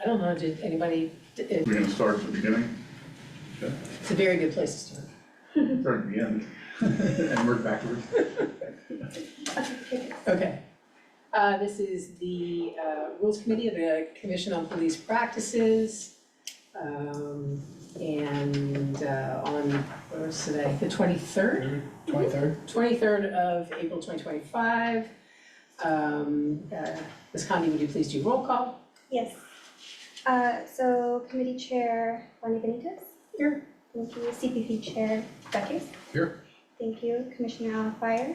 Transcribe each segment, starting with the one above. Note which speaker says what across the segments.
Speaker 1: I don't know, did anybody,
Speaker 2: We're gonna start at the beginning,
Speaker 1: it's a very good place to start.
Speaker 2: start at the end, and work backwards.
Speaker 1: Okay. This is the Rules Committee of the Commission on Police Practices. And on, what was today, the 23rd? 23rd of April 2025. Ms. Condi, would you please do roll call?
Speaker 3: Yes. So Committee Chair Bonnie Benitez.
Speaker 1: Here.
Speaker 3: Thank you. CPP Chair Beckes.
Speaker 2: Here.
Speaker 3: Thank you. Commissioner Alfire.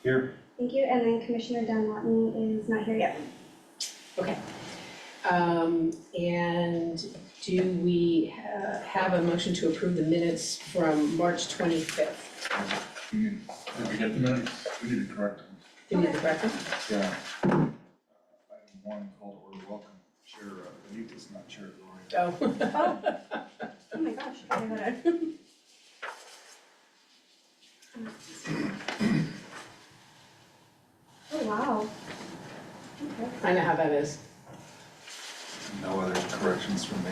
Speaker 2: Here.
Speaker 3: Thank you. And then Commissioner Don Lawton is not here yet.
Speaker 1: Okay. And do we have a motion to approve the minutes from March 25th?
Speaker 2: Did we get the minutes? We need to correct them.
Speaker 1: Do you need to correct them?
Speaker 2: Yeah. Item 1, call to order, welcome, Chair Benitez, not Chair Gloria.
Speaker 1: Oh.
Speaker 3: Oh my gosh. Okay, hold on. Oh, wow. Okay.
Speaker 1: I know how that is.
Speaker 2: No other corrections from me.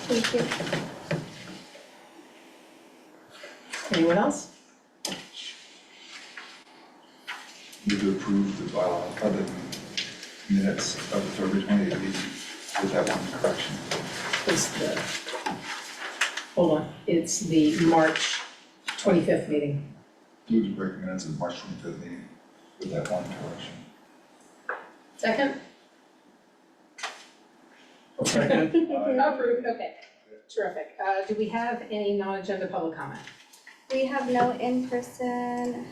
Speaker 3: Thank you.
Speaker 1: Anyone else?
Speaker 2: Need to approve the bylaw, the minutes of the February 28th meeting with that one correction.
Speaker 1: It's the, hold on, it's the March 25th meeting.
Speaker 2: Move to break minutes of the March 25th meeting with that one correction.
Speaker 1: Second?
Speaker 2: Second.
Speaker 1: Approved, okay. Terrific. Do we have any non-agenda public comment?
Speaker 3: We have no in-person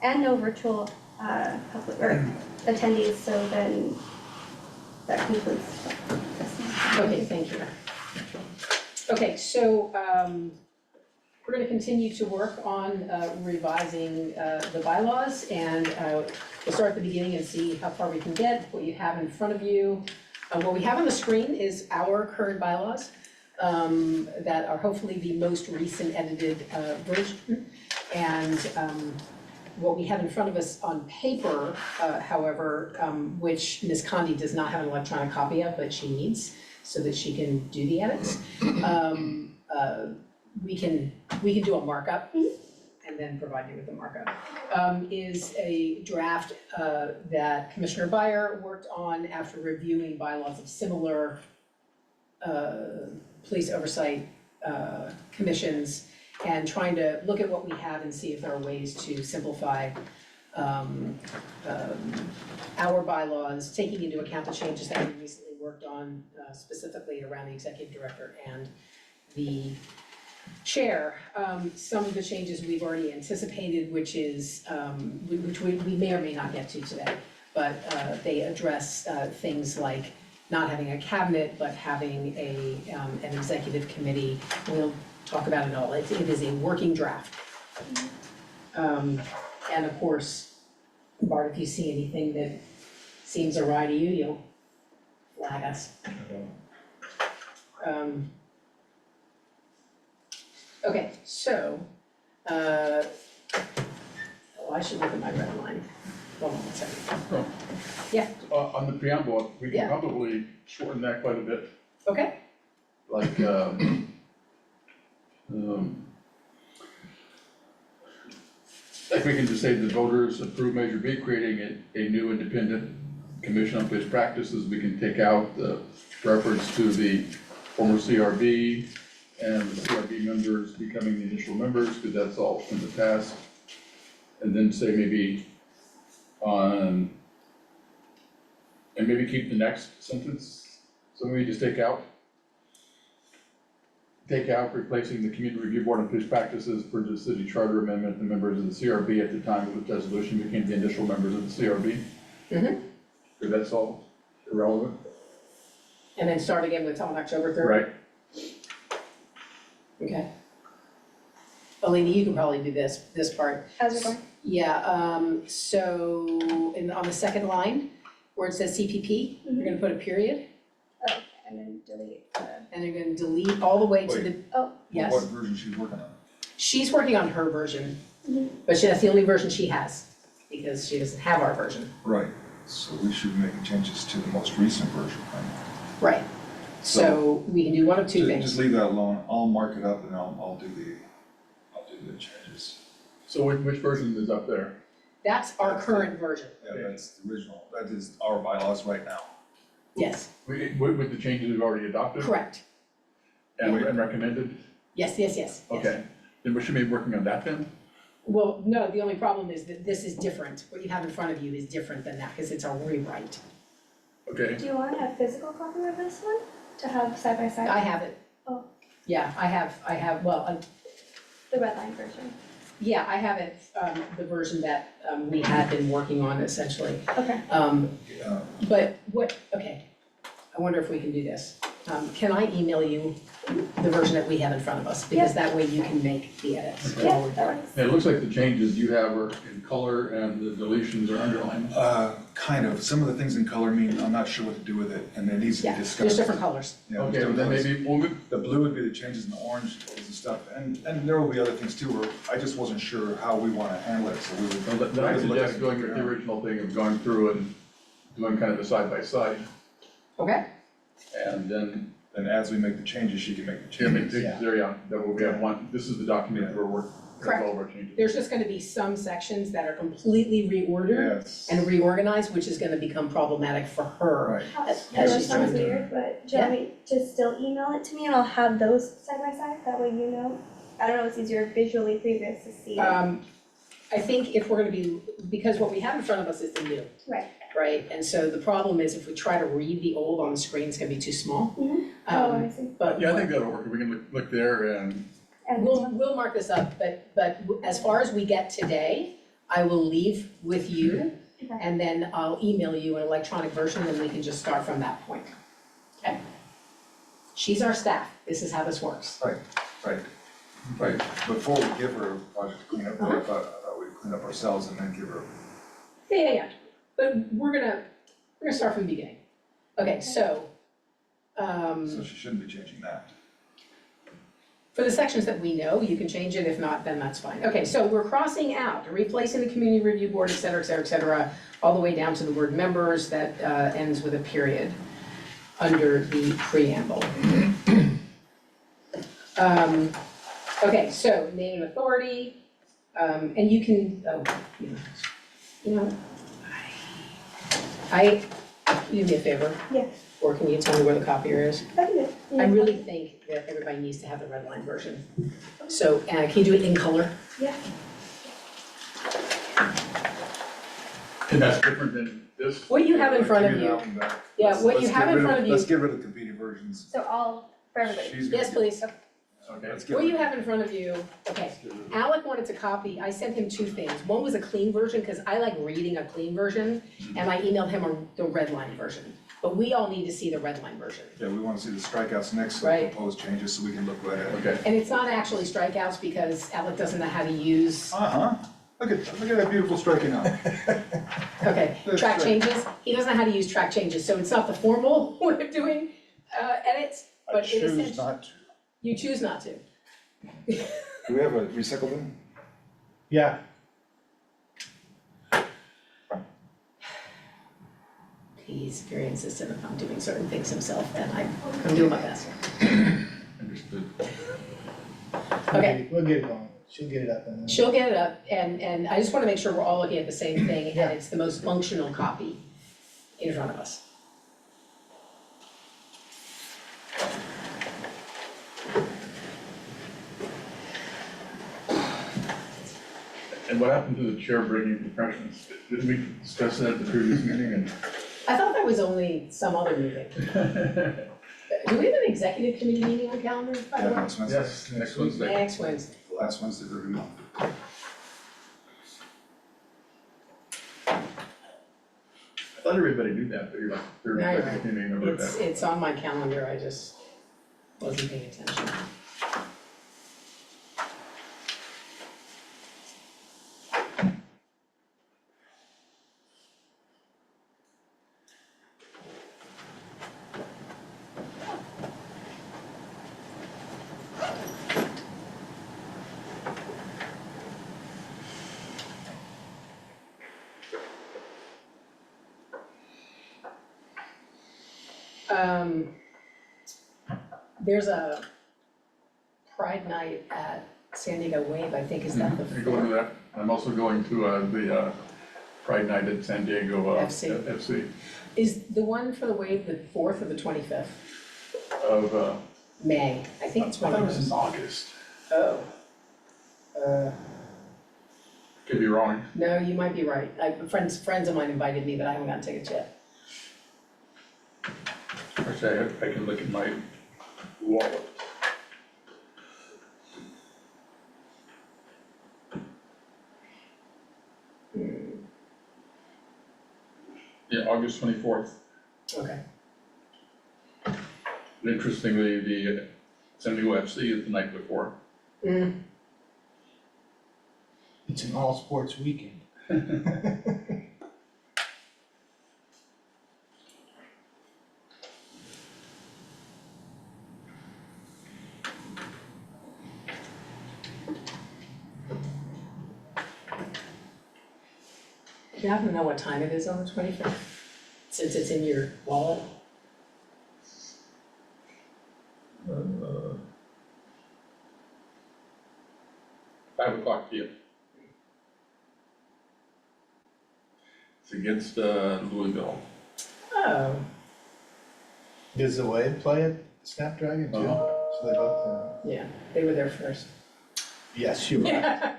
Speaker 3: and no virtual public or attendees, so then that concludes this one.
Speaker 1: Okay, thank you. Okay, so we're going to continue to work on revising the bylaws, and we'll start at the beginning and see how far we can get, what you have in front of you. What we have on the screen is our current bylaws that are hopefully the most recent edited version. And what we have in front of us on paper, however, which Ms. Condi does not have an electronic copy of, but she needs so that she can do the edits, we can do a markup and then provide you with the markup. Is a draft that Commissioner Byer worked on after reviewing bylaws of similar police oversight commissions, and trying to look at what we have and see if there are ways to simplify our bylaws, taking into account the changes that we recently worked on, specifically around the executive director and the chair. Some of the changes we've already anticipated, which is, which we may or may not get to today, but they address things like not having a cabinet, but having an executive committee. We'll talk about it all. It is a working draft. And of course, Bart, if you see anything that seems awry to you, you'll flag us. Okay, so, I should look at my red line. Hold on one second. Yeah.
Speaker 4: On the preamble, we
Speaker 1: Yeah.
Speaker 4: can probably shorten that quite a bit,
Speaker 1: Okay,
Speaker 4: like, like we can just say the voters approve Measure B, creating a new independent commission on police practices. We can take out the reference to the former CRB and the CRB members becoming the initial members, because that's all in the past. And then say maybe on, and maybe keep the next sentence, so maybe just take out replacing the community review board on police practices per the city charter amendment, the members of the CRB at the time of the resolution became the initial members of the CRB.
Speaker 1: Mhm.
Speaker 4: Because that's all irrelevant.
Speaker 1: and then start again with on October 3rd?
Speaker 4: Right.
Speaker 1: Okay. Alina, you can probably do this part.
Speaker 3: How's it going?
Speaker 1: Yeah, so on the second line, where it says CPP, you're gonna put a period,
Speaker 3: Oh, and then delete.
Speaker 1: and you're gonna delete all the way to the,
Speaker 3: Oh.
Speaker 1: yes.
Speaker 2: What version she's working on?
Speaker 1: She's working on her version,
Speaker 3: Mhm.
Speaker 1: but that's the only version she has, because she doesn't have our version.
Speaker 2: Right, so we should be making changes to the most recent version, right?
Speaker 1: Right. So we can do one of two
Speaker 2: Just
Speaker 1: things.
Speaker 2: leave that alone, I'll mark it up and I'll do the changes.
Speaker 4: So which version is up there?
Speaker 1: That's our current version,
Speaker 2: Yeah, that's the original, that is our bylaws right now.
Speaker 1: yes,
Speaker 4: With the changes we've already adopted
Speaker 1: correct.
Speaker 4: and recommended?
Speaker 1: Yes.
Speaker 4: Okay, then we should be working on that then?
Speaker 1: Well, no, the only problem is that this is different. What you have in front of you is different than that because it's a rewrite.
Speaker 4: Okay,
Speaker 3: Do you want a physical copy of this one to have side by side?
Speaker 1: I have it.
Speaker 3: Oh.
Speaker 1: Yeah, I have, well,
Speaker 3: The red line version.
Speaker 1: yeah, I have it, the version that we had been working on essentially.
Speaker 3: Okay.
Speaker 2: Yeah.
Speaker 1: But okay, I wonder if we can do this. Can I email you the version that we have in front of us? Because that way you can make the edits.
Speaker 3: Yeah, that works.
Speaker 4: it looks like the changes you have are in color and the deletions are underlined.
Speaker 2: Kind of, some of the things in color mean, I'm not sure what to do with it, and it needs to be
Speaker 1: Yeah,
Speaker 2: discussed.
Speaker 1: there's different colors.
Speaker 2: Yeah, there's
Speaker 4: Okay, well
Speaker 2: different
Speaker 4: then
Speaker 2: colors.
Speaker 4: maybe, we'll move,
Speaker 2: The blue would be the changes, and the orange is the stuff, and there will be other things too, where I just wasn't sure how we wanna handle it, so we would.
Speaker 4: well, then I
Speaker 2: we would look at
Speaker 4: suggest
Speaker 2: it
Speaker 4: going with the
Speaker 2: together.
Speaker 4: original thing of going through and doing kind of a side by side.
Speaker 1: Okay?
Speaker 4: And then,
Speaker 2: And as we make the changes, she can make the
Speaker 4: yeah, make
Speaker 2: changes.
Speaker 4: the, there, yeah, that way we have one, this is the document where we're,
Speaker 1: Correct.
Speaker 4: all of our changes.
Speaker 1: There's just gonna be some sections that are completely reordered
Speaker 2: Yes.
Speaker 1: and reorganized, which is gonna become problematic for her.
Speaker 2: Right.
Speaker 1: As
Speaker 3: I know it
Speaker 1: she's trying
Speaker 3: sounds
Speaker 1: to-
Speaker 3: weird, but do you want me to still email it to me and I'll have those side by side, that way you know? I don't know, it's easier visually for you guys to see.
Speaker 1: I think if we're gonna be, because what we have in front of us is the new,
Speaker 3: Right.
Speaker 1: right? And so the problem is if we try to read the old on the screen, it's gonna be too small.
Speaker 3: Mhm.
Speaker 1: Um,
Speaker 3: Oh, I see.
Speaker 1: But
Speaker 4: Yeah, I think that'll work, we can look there and,
Speaker 3: And this one?
Speaker 1: we'll mark this up, but as far as we get today, I will leave with you.
Speaker 3: Okay.
Speaker 1: And then I'll email you an electronic version and we can just start from that point. Okay? She's our staff, this is how this works.
Speaker 2: Right, before we give her a project to clean up, I thought we'd clean up ourselves and then give her.
Speaker 1: Yeah. But we're gonna start from the beginning. Okay, so,
Speaker 2: So she shouldn't be changing that.
Speaker 1: for the sections that we know, you can change it, if not, then that's fine. Okay, so we're crossing out, replacing the community review board, et cetera, all the way down to the word members that ends with a period under the preamble. Okay, so name and authority, and you can, you know, you do me a favor,
Speaker 3: Yeah,
Speaker 1: or can you tell me where the copier is?
Speaker 3: I can do it.
Speaker 1: I really think that everybody needs to have the red line version. So, can you do it in color?
Speaker 3: Yeah.
Speaker 4: and that's different than this.
Speaker 1: What you have in front of
Speaker 2: Give me
Speaker 1: you,
Speaker 2: that one back.
Speaker 1: Yeah,
Speaker 2: Let's-
Speaker 1: what you
Speaker 2: let's
Speaker 1: have
Speaker 2: get
Speaker 1: in
Speaker 2: rid
Speaker 1: front of you-
Speaker 2: Let's get rid of the competing versions.
Speaker 3: So all, for everybody.
Speaker 2: She's gonna
Speaker 1: yes,
Speaker 2: get-
Speaker 1: please.
Speaker 4: Okay,
Speaker 2: Let's get
Speaker 1: What
Speaker 2: rid
Speaker 1: you
Speaker 2: of-
Speaker 1: have in front of you, okay,
Speaker 2: let's get rid of-
Speaker 1: Alec wanted to copy, I sent him two things. One was a clean version, because I like reading a clean version, and I emailed him the red line version. But we all need to see the red line version.
Speaker 2: Yeah, we wanna see the strikeouts next to the
Speaker 1: Right.
Speaker 2: proposed changes so we can look right at it.
Speaker 4: okay.
Speaker 1: And it's not actually strikeouts, because Alec doesn't know how to use,
Speaker 2: Uh-huh, look at that beautiful striking out.
Speaker 1: okay,
Speaker 2: That's
Speaker 1: track
Speaker 2: right.
Speaker 1: changes. He doesn't know how to use track changes, so it's not the formal way of doing edits, but it is.
Speaker 2: not to.
Speaker 1: You choose not to.
Speaker 2: Do we have a recycle bin?
Speaker 5: Yeah,
Speaker 1: He's very insistent upon doing certain things himself, and I'm doing my best.
Speaker 4: Understood.
Speaker 1: Okay.
Speaker 5: we'll get it going, she'll get it up and.
Speaker 1: She'll get it up, and I just wanna make sure we're all looking at the same thing, and it's the most functional copy in front of us.
Speaker 4: And what happened to the chair bringing refreshments? Didn't we discuss that at the previous meeting and?
Speaker 1: I thought that was only some other meeting. Do we have an executive committee meeting on calendar, by the
Speaker 2: Yeah,
Speaker 1: way?
Speaker 2: next Wednesday.
Speaker 4: Yes, next Wednesday.
Speaker 1: Next Wednesday.
Speaker 2: The last Wednesday of every month.
Speaker 4: I thought everybody knew that, but you're like, third
Speaker 1: No, you're
Speaker 4: executive meeting member of that.
Speaker 1: It's on my calendar, I just wasn't paying attention. There's a Pride Night at San Diego Wave, I think, is that the
Speaker 4: You're going to that? I'm also going to the Pride Night at San Diego
Speaker 1: FC.
Speaker 4: FC
Speaker 1: Is the one for the Wave the 4th or the 25th?
Speaker 4: of,
Speaker 1: May, I think it's
Speaker 4: I
Speaker 1: one
Speaker 4: thought it
Speaker 1: of
Speaker 4: was
Speaker 1: those.
Speaker 4: in August.
Speaker 1: Oh.
Speaker 4: Could be wrong.
Speaker 1: No, you might be right. Friends of mine invited me, but I haven't gotten tickets yet.
Speaker 4: Actually, I can look at my wallet. Yeah, August 24th.
Speaker 1: Okay.
Speaker 4: And interestingly, the San Diego FC is the night before.
Speaker 5: It's an all sports weekend.
Speaker 1: Do you happen to know what time it is on the 25th? Since it's in your wallet?
Speaker 4: 5 o'clock PM. It's against Louisville.
Speaker 1: Oh,
Speaker 5: Does the Wave play at Snapdragon too?
Speaker 4: Uh-huh.
Speaker 5: So they both,
Speaker 1: yeah, they were there first.
Speaker 5: yes, you're right.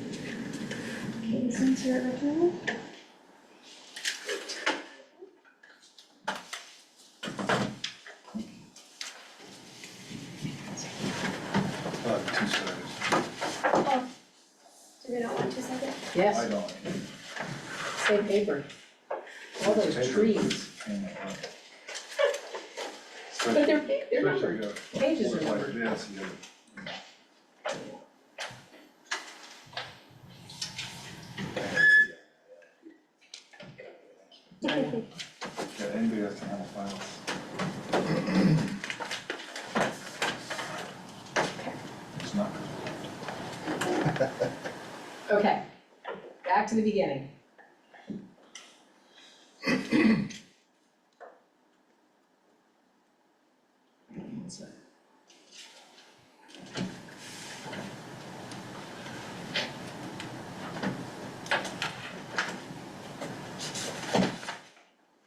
Speaker 3: Okay, this one's your original.
Speaker 2: Two-sided.
Speaker 3: Oh, do we not want to second?
Speaker 2: I
Speaker 1: Yes,
Speaker 2: don't.
Speaker 1: same paper. All those trees. But they're big, they're numbered. Pages are numbered.
Speaker 2: Yes, you gotta. Yeah, anybody has to handle files. It's not.
Speaker 1: Okay, back to the beginning. One sec.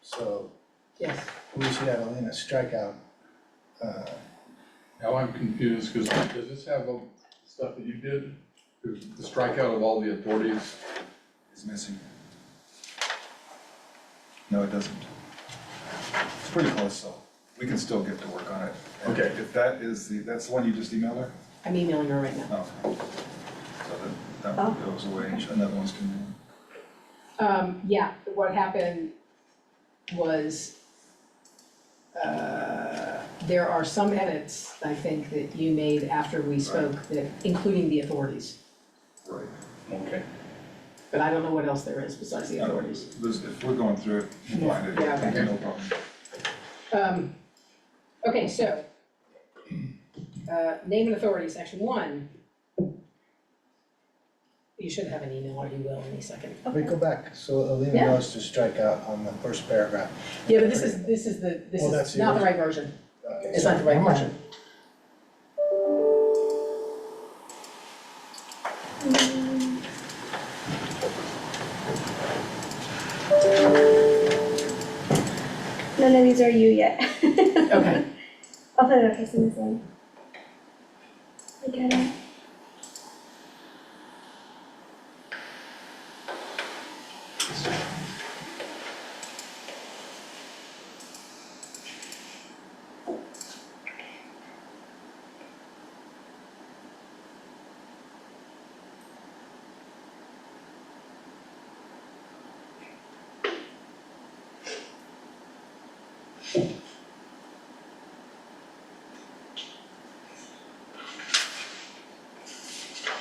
Speaker 5: So
Speaker 1: Yes,
Speaker 5: we should have Elena strike out,
Speaker 4: Now I'm confused, because does this have all the stuff that you did? The strikeout of all the authorities?
Speaker 2: Is missing. No, it doesn't. It's pretty close though. We can still get to work on it. And
Speaker 4: Okay.
Speaker 2: If that is that's the one you just emailed her?
Speaker 1: I'm emailing her right now.
Speaker 2: Oh. So that one goes away, and another one's coming
Speaker 1: Yeah, what happened was, there are some edits, I think, that you made after we spoke, that, including the authorities.
Speaker 2: in. Right.
Speaker 4: Okay.
Speaker 1: But I don't know what else there is besides the authorities.
Speaker 2: If we're going through it, we'll find it.
Speaker 1: Yeah, okay.
Speaker 2: No problem.
Speaker 1: Okay, so, name and authority, section 1. You should have an email, or you will in a second.
Speaker 5: we go back, so Elena
Speaker 1: Yeah.
Speaker 5: knows to strike out on the first paragraph.
Speaker 1: Yeah, but this is
Speaker 5: Well, that's
Speaker 1: not the
Speaker 5: yours.
Speaker 1: right version.
Speaker 5: Okay,
Speaker 1: It's
Speaker 5: so
Speaker 1: not the right
Speaker 5: never mind.
Speaker 1: version.
Speaker 3: None of these are you yet.
Speaker 1: Okay.
Speaker 3: I'll put it okay, send this in. I get it.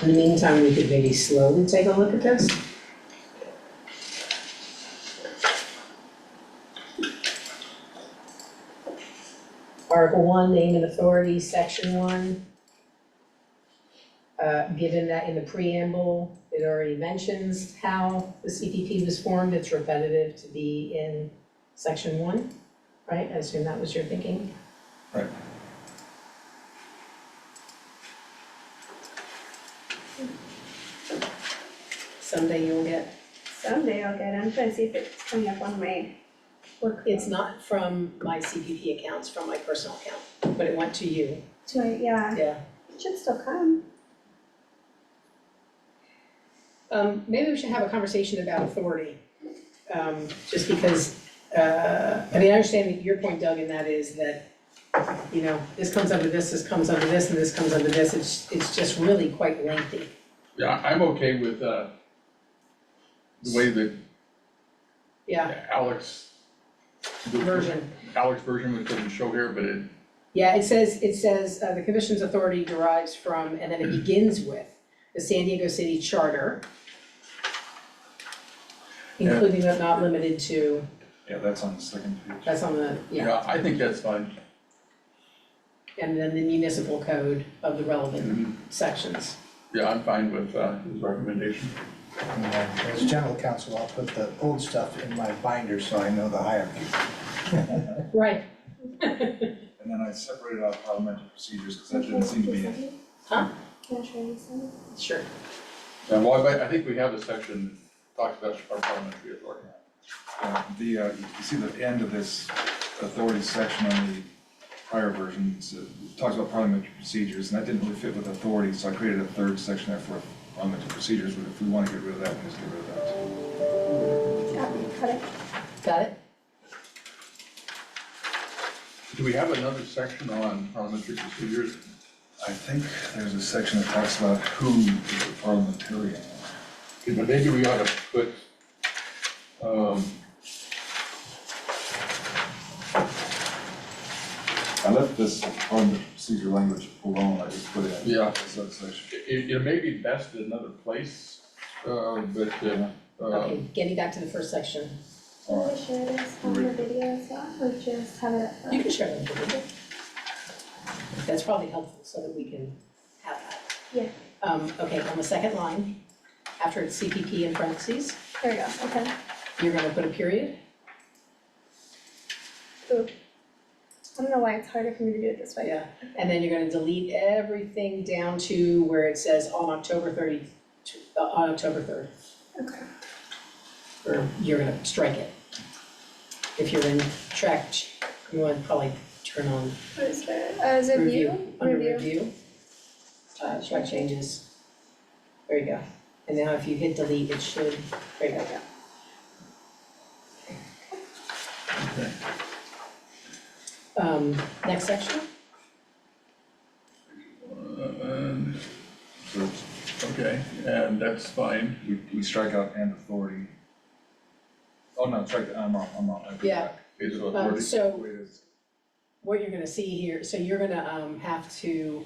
Speaker 1: In the meantime, we could maybe slowly take a look at this. Article 1, name and authority, section 1. Given that in the preamble, it already mentions how the CPP was formed, it's repetitive to be in section 1, right? I assume that was your thinking?
Speaker 2: Right.
Speaker 1: Someday you'll get,
Speaker 3: Someday I'll get it. I'm trying to see if it's coming up on my work.
Speaker 1: it's not from my CPP account, it's from my personal account, but it went to you,
Speaker 3: Yeah,
Speaker 1: yeah.
Speaker 3: it should still come.
Speaker 1: Maybe we should have a conversation about authority, just because, I mean, I understand your point, Doug, and that is that, you know, this comes under this comes under this, and this comes under this, it's just really quite lengthy.
Speaker 4: Yeah, I'm okay with, the way that
Speaker 1: Yeah,
Speaker 4: Alex.
Speaker 1: version.
Speaker 4: Alex version, which doesn't show here, but it,
Speaker 1: Yeah, it says, the commission's authority derives from, and then it begins with, the San Diego City Charter, including but not limited to,
Speaker 2: Yeah, that's on the second page.
Speaker 1: that's on the, yeah,
Speaker 4: yeah, I think that's fine.
Speaker 1: and then the municipal code of the relevant sections.
Speaker 4: Yeah, I'm fine with, his recommendation.
Speaker 5: And then as general counsel, I'll put the old stuff in my binder so I know the hierarchy.
Speaker 1: Right.
Speaker 2: And then I separated out parliamentary procedures, because that didn't seem to be in.
Speaker 1: Huh?
Speaker 3: Can I try this one?
Speaker 1: Sure.
Speaker 4: And well, I think we have a section that talks about our parliamentary authority.
Speaker 2: You see the end of this authority section on the prior version, it talks about parliamentary procedures, and that didn't really fit with authority, so I created a third section there for parliamentary procedures, but if we want to get rid of that, we just get rid of that too.
Speaker 3: Yeah, cut it.
Speaker 1: Got it?
Speaker 4: Do we have another section on parliamentary procedures?
Speaker 2: I think there's a section that talks about who is a parliamentarian.
Speaker 4: Okay, but maybe we ought to put,
Speaker 2: I left this parliamentary procedure language alone, I just put it in.
Speaker 4: Yeah.
Speaker 2: a subsection.
Speaker 4: it may be best in another place, but,
Speaker 1: Okay, getting back to the first section.
Speaker 3: Can I share this on the video as well, or just have it?
Speaker 1: You can share it with me. That's probably helpful so that we can have that.
Speaker 3: Yeah.
Speaker 1: Okay, on the second line, after it's CPP in parentheses,
Speaker 3: There we go, okay.
Speaker 1: you're gonna put a period.
Speaker 3: Ooh. I don't know why it's harder for me to do it this way.
Speaker 1: Yeah, and then you're gonna delete everything down to where it says on October 3rd,
Speaker 3: Okay.
Speaker 1: or you're gonna strike it. If you're in track, you want to probably turn on
Speaker 3: What is that? Is it view?
Speaker 1: under review. Track changes. There you go. And now if you hit delete, it should, there you go.
Speaker 4: okay.
Speaker 1: Next section?
Speaker 2: So
Speaker 4: Okay, and that's fine.
Speaker 2: we strike out and authority. Oh, no, strike, I'm wrong, I put it
Speaker 1: Yeah.
Speaker 2: back.
Speaker 4: Okay, so authority,
Speaker 1: So
Speaker 2: The way it is.
Speaker 1: what you're gonna see here, so you're gonna have to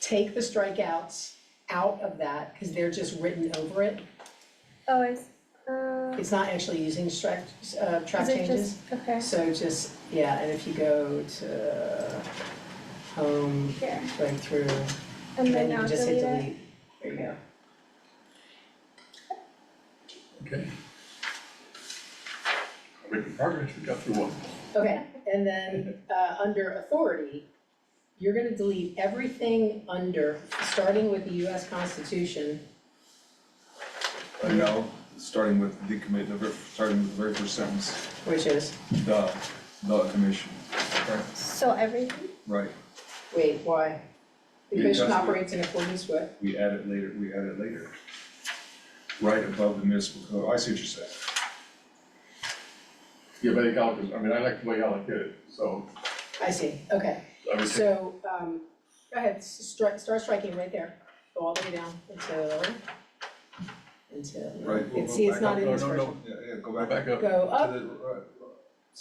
Speaker 1: take the strikeouts out of that, cause they're just written over it.
Speaker 3: Oh,
Speaker 1: It's not actually using track
Speaker 3: is
Speaker 1: changes.
Speaker 3: it just, okay,
Speaker 1: So just, yeah, and if you go to home,
Speaker 3: here,
Speaker 1: right through,
Speaker 3: and
Speaker 1: then
Speaker 3: then
Speaker 1: you
Speaker 3: now
Speaker 1: can just hit
Speaker 3: delete it.
Speaker 1: delete. There you go.
Speaker 4: okay. Making progress, we got through one.
Speaker 1: Okay, and then, under authority, you're gonna delete everything under, starting with the US Constitution.
Speaker 2: No, starting with starting with the very first sentence,
Speaker 1: Which is,
Speaker 2: the commission,
Speaker 3: So everything?
Speaker 2: right,
Speaker 1: wait, why? The
Speaker 2: It
Speaker 1: commission
Speaker 2: does-
Speaker 1: operates in accordance with,
Speaker 2: we add it later. Right above the municipal code, I see what you're saying.
Speaker 4: Yeah, but I mean, I like the way Alec did it, so
Speaker 1: I see, okay.
Speaker 4: I would take,
Speaker 1: So, go ahead, start striking right there, go all the way down until,
Speaker 2: Right, we'll
Speaker 1: see, it's
Speaker 2: back
Speaker 1: not
Speaker 2: up.
Speaker 1: in
Speaker 4: No,
Speaker 1: this
Speaker 4: no, no.
Speaker 1: version.
Speaker 2: Yeah, go
Speaker 4: go
Speaker 2: back.
Speaker 4: back up.
Speaker 1: Go
Speaker 2: To
Speaker 1: up,
Speaker 2: the,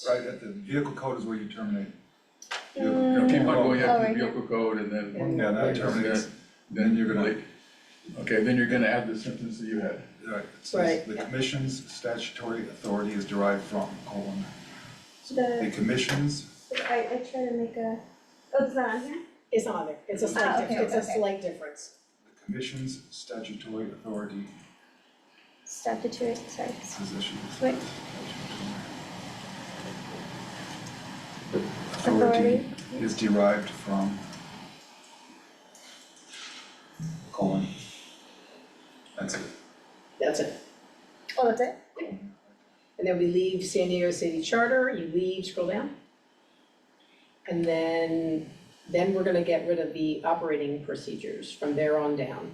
Speaker 2: right at the vehicle code is where you terminate.
Speaker 4: You know, keep on going
Speaker 3: Oh,
Speaker 4: up to
Speaker 3: right
Speaker 4: the
Speaker 3: here.
Speaker 4: vehicle code and then,
Speaker 1: And
Speaker 2: Yeah, that
Speaker 1: then-
Speaker 2: terminates,
Speaker 4: then
Speaker 2: you're gonna-
Speaker 4: delete. Okay, then you're gonna add the sentence that you had.
Speaker 2: Right, it says,
Speaker 1: Right.
Speaker 2: the commission's statutory authority is derived from, colon. The
Speaker 3: The,
Speaker 2: commission's,
Speaker 3: I try to make a, oh, it's not on here?
Speaker 1: It's not on there, it's a
Speaker 3: Ah,
Speaker 1: slight,
Speaker 3: okay,
Speaker 1: it's a
Speaker 3: okay.
Speaker 1: slight difference.
Speaker 2: the commission's statutory authority
Speaker 3: Statutory, sorry.
Speaker 2: position.
Speaker 3: Wait.
Speaker 2: Authority is derived from, colon. That's it.
Speaker 1: That's it.
Speaker 3: Oh, that's it?
Speaker 1: And then we leave San Diego City Charter, you leave, scroll down. And then we're gonna get rid of the operating procedures from there on down.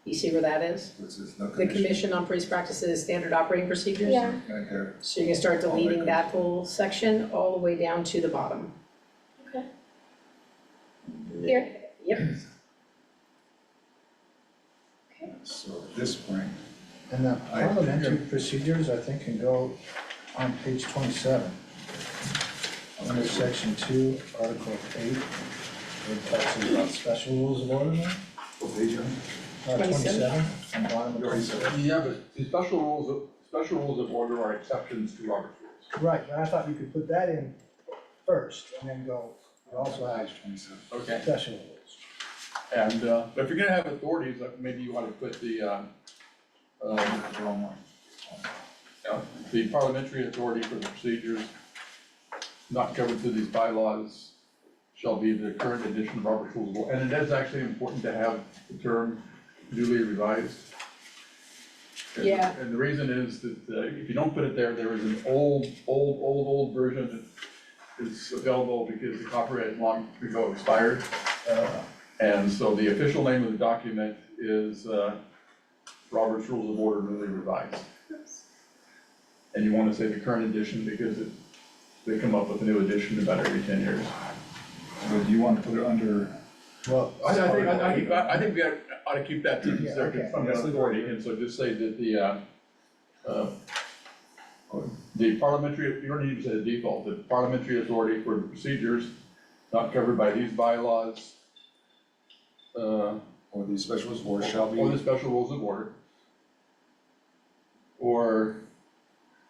Speaker 1: You see where that is?
Speaker 2: It says no
Speaker 1: The Commission on Police Practices Standard Operating Procedures?
Speaker 3: Yeah.
Speaker 2: Right there.
Speaker 1: So you're gonna start deleting that whole section all the way down to the bottom.
Speaker 3: Okay. Here?
Speaker 1: Yep,
Speaker 2: So at this point,
Speaker 5: And the parliamentary procedures, I think, can go on page 27. Under section 2, article 8, it talks about special rules of order now.
Speaker 2: what page are you on?
Speaker 5: 27, on the bottom of
Speaker 2: You already said
Speaker 5: 27.
Speaker 4: Yeah, but the special rules of order are exceptions to Robert's rules.
Speaker 5: Right, but I thought you could put that in first and then go, we also have
Speaker 2: Page 27.
Speaker 4: Okay.
Speaker 5: special rules.
Speaker 4: And, but if you're gonna have authorities, like maybe you wanna put the,
Speaker 2: Wrong one.
Speaker 4: the parliamentary authority for the procedures not covered through these bylaws shall be the current edition of Robert's Rules of Order. And it is actually important to have the term duly revised.
Speaker 1: Yeah.
Speaker 4: And the reason is that if you don't put it there, there is an old version that is available because the copyright long ago expired. And so the official name of the document is Robert's Rules of Order newly revised. And you want to say the current edition because they come up with a new edition about every 10 years.
Speaker 2: So do you want to put it under,
Speaker 5: Well,
Speaker 4: I think we ought to keep that sentence
Speaker 5: Yeah,
Speaker 4: there
Speaker 5: okay.
Speaker 4: from the authority, and so just say that the parliamentary, you don't need to say the default, the parliamentary authority for the procedures not covered by these bylaws,
Speaker 2: or the special rules of order shall be?
Speaker 4: or the special rules of order. Or,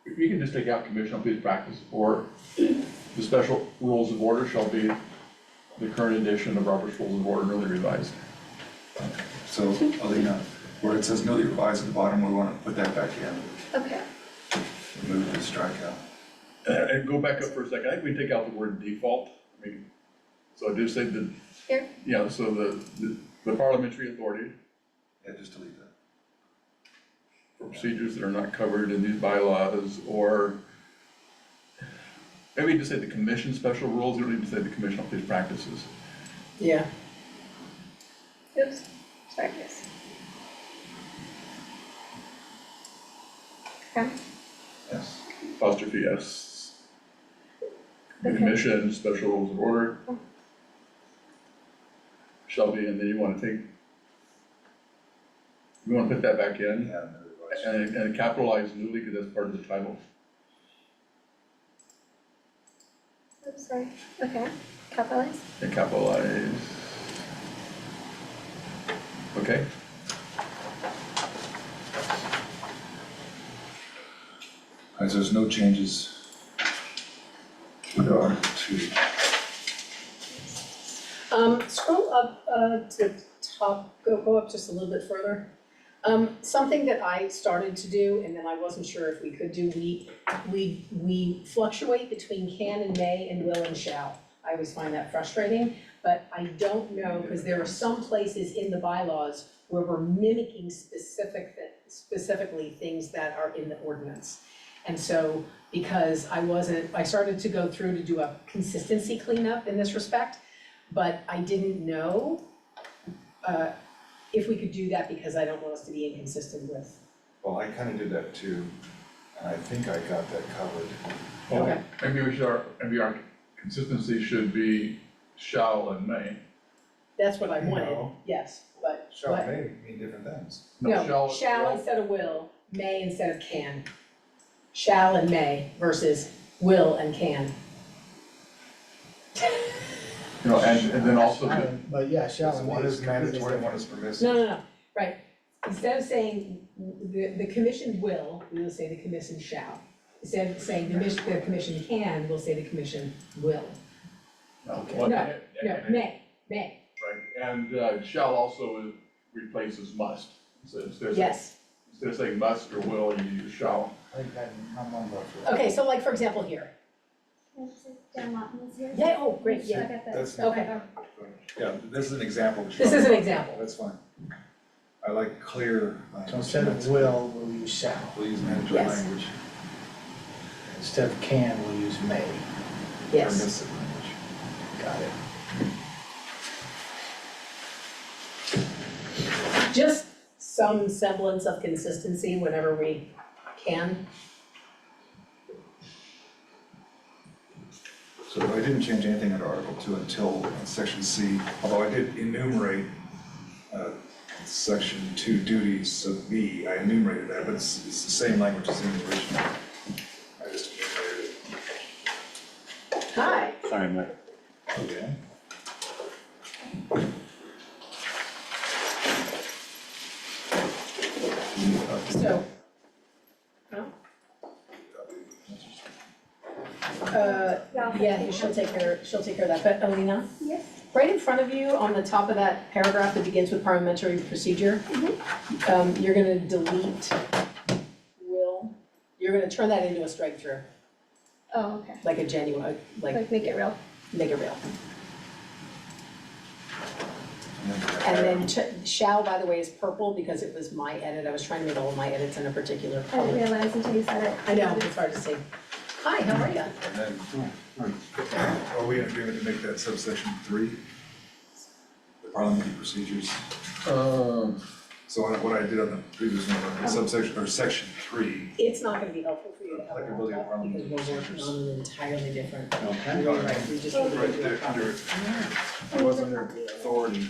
Speaker 4: you can just take out commission on police practice, or the special rules of order shall be the current edition of Robert's Rules of Order newly revised.
Speaker 2: So, Alina, where it says newly revised at the bottom, we want to put that back in,
Speaker 3: Okay.
Speaker 2: remove the strikeout.
Speaker 4: And go back up for a second, I think we can take out the word default, I mean, so just say the.
Speaker 3: Here?
Speaker 4: Yeah, so the parliamentary authority
Speaker 2: Yeah, just delete that.
Speaker 4: for procedures that are not covered in these bylaws, or maybe just say the commission special rules, you don't need to say the commission on police practices.
Speaker 1: yeah.
Speaker 3: Oops, sorry, guys. Okay.
Speaker 2: Yes.
Speaker 4: Apostrophe S. The
Speaker 3: Okay.
Speaker 4: commission special rules of order shall be, and then you wanna put that back in,
Speaker 2: Yeah, newly revised.
Speaker 4: and capitalize newly, because that's part of the title.
Speaker 3: Oops, sorry. Okay, capitalize.
Speaker 4: And capitalize. Okay?
Speaker 2: All right, so there's no changes with Article 2.
Speaker 1: Scroll up, to the top, go up just a little bit further. Something that I started to do, and then I wasn't sure if we could do, we fluctuate between can and may and will and shall. I always find that frustrating, but I don't know, because there are some places in the bylaws where we're mimicking specifically things that are in the ordinance. And so, because I started to go through to do a consistency cleanup in this respect, but I didn't know if we could do that, because I don't want us to be inconsistent with.
Speaker 2: Well, I kind of did that too, and I think I got that covered.
Speaker 1: Okay.
Speaker 4: Maybe our consistency should be shall and may.
Speaker 1: That's what I wanted,
Speaker 2: No.
Speaker 1: yes, but
Speaker 2: Shall
Speaker 1: what?
Speaker 2: may mean different things.
Speaker 1: No, shall instead of will, may instead of can. Shall and may versus will and can.
Speaker 4: You know, and then also,
Speaker 5: But yeah, shall and may.
Speaker 2: One is mandatory, one is permissive.
Speaker 1: No, Right, instead of saying the commission will, we'll say the commission shall. Instead of saying the commission can, we'll say the commission will.
Speaker 5: Okay.
Speaker 4: Well,
Speaker 1: No,
Speaker 4: and-
Speaker 1: No,
Speaker 4: and-
Speaker 1: may,
Speaker 4: Right, and shall also replaces must. So instead of saying-
Speaker 1: yes.
Speaker 4: Instead of saying must or will, you use shall.
Speaker 5: I think I'm on board for that.
Speaker 1: Okay, so like, for example, here.
Speaker 3: Can I sit down on this here?
Speaker 1: Yeah, oh, great,
Speaker 3: I
Speaker 1: yeah.
Speaker 3: got that.
Speaker 2: That's-
Speaker 1: Okay.
Speaker 2: Yeah, this is an example.
Speaker 1: This is an example.
Speaker 2: That's fine. I like clear
Speaker 5: So
Speaker 2: language.
Speaker 5: instead of will, we'll use shall.
Speaker 2: We'll use mandatory
Speaker 1: Yes.
Speaker 2: language.
Speaker 5: Instead of can, we'll use may.
Speaker 1: Yes,
Speaker 2: Permissive language.
Speaker 5: Got it.
Speaker 1: just some semblance of consistency whenever we can.
Speaker 2: So I didn't change anything under Article 2 until section C, although I did enumerate section 2 duties of B. I enumerated that, but it's the same language as in the original. I just enumerated it.
Speaker 1: Hi.
Speaker 6: Sorry, Mike.
Speaker 2: Okay.
Speaker 1: So. Oh. Yeah, she'll take care of that, but Alina,
Speaker 3: Yes.
Speaker 1: right in front of you, on the top of that paragraph that begins with parliamentary procedure, you're gonna delete will, you're gonna turn that into a strike through,
Speaker 3: Oh, okay.
Speaker 1: like a genuine,
Speaker 3: Like make it real.
Speaker 1: make it real.
Speaker 2: And then
Speaker 1: And then shall, by the way, is purple because it was my edit, I was trying to make all of my edits in a particular
Speaker 3: I didn't
Speaker 1: color.
Speaker 3: realize until you said it.
Speaker 1: I know, it's hard to see. Hi, how are you?
Speaker 2: And then, are we in agreement to make that subsection 3? The parliamentary procedures? So what I did on the previous one, the subsection, or section 3,
Speaker 1: It's not gonna be helpful for you to have it
Speaker 2: Applicability
Speaker 1: all
Speaker 2: of
Speaker 1: up because we're
Speaker 2: parliamentary
Speaker 1: working on an entirely different.
Speaker 6: Okay.
Speaker 1: You're right, we just need to
Speaker 2: right
Speaker 1: do
Speaker 2: there,
Speaker 1: a
Speaker 2: under,
Speaker 1: copy.
Speaker 2: it was under authority.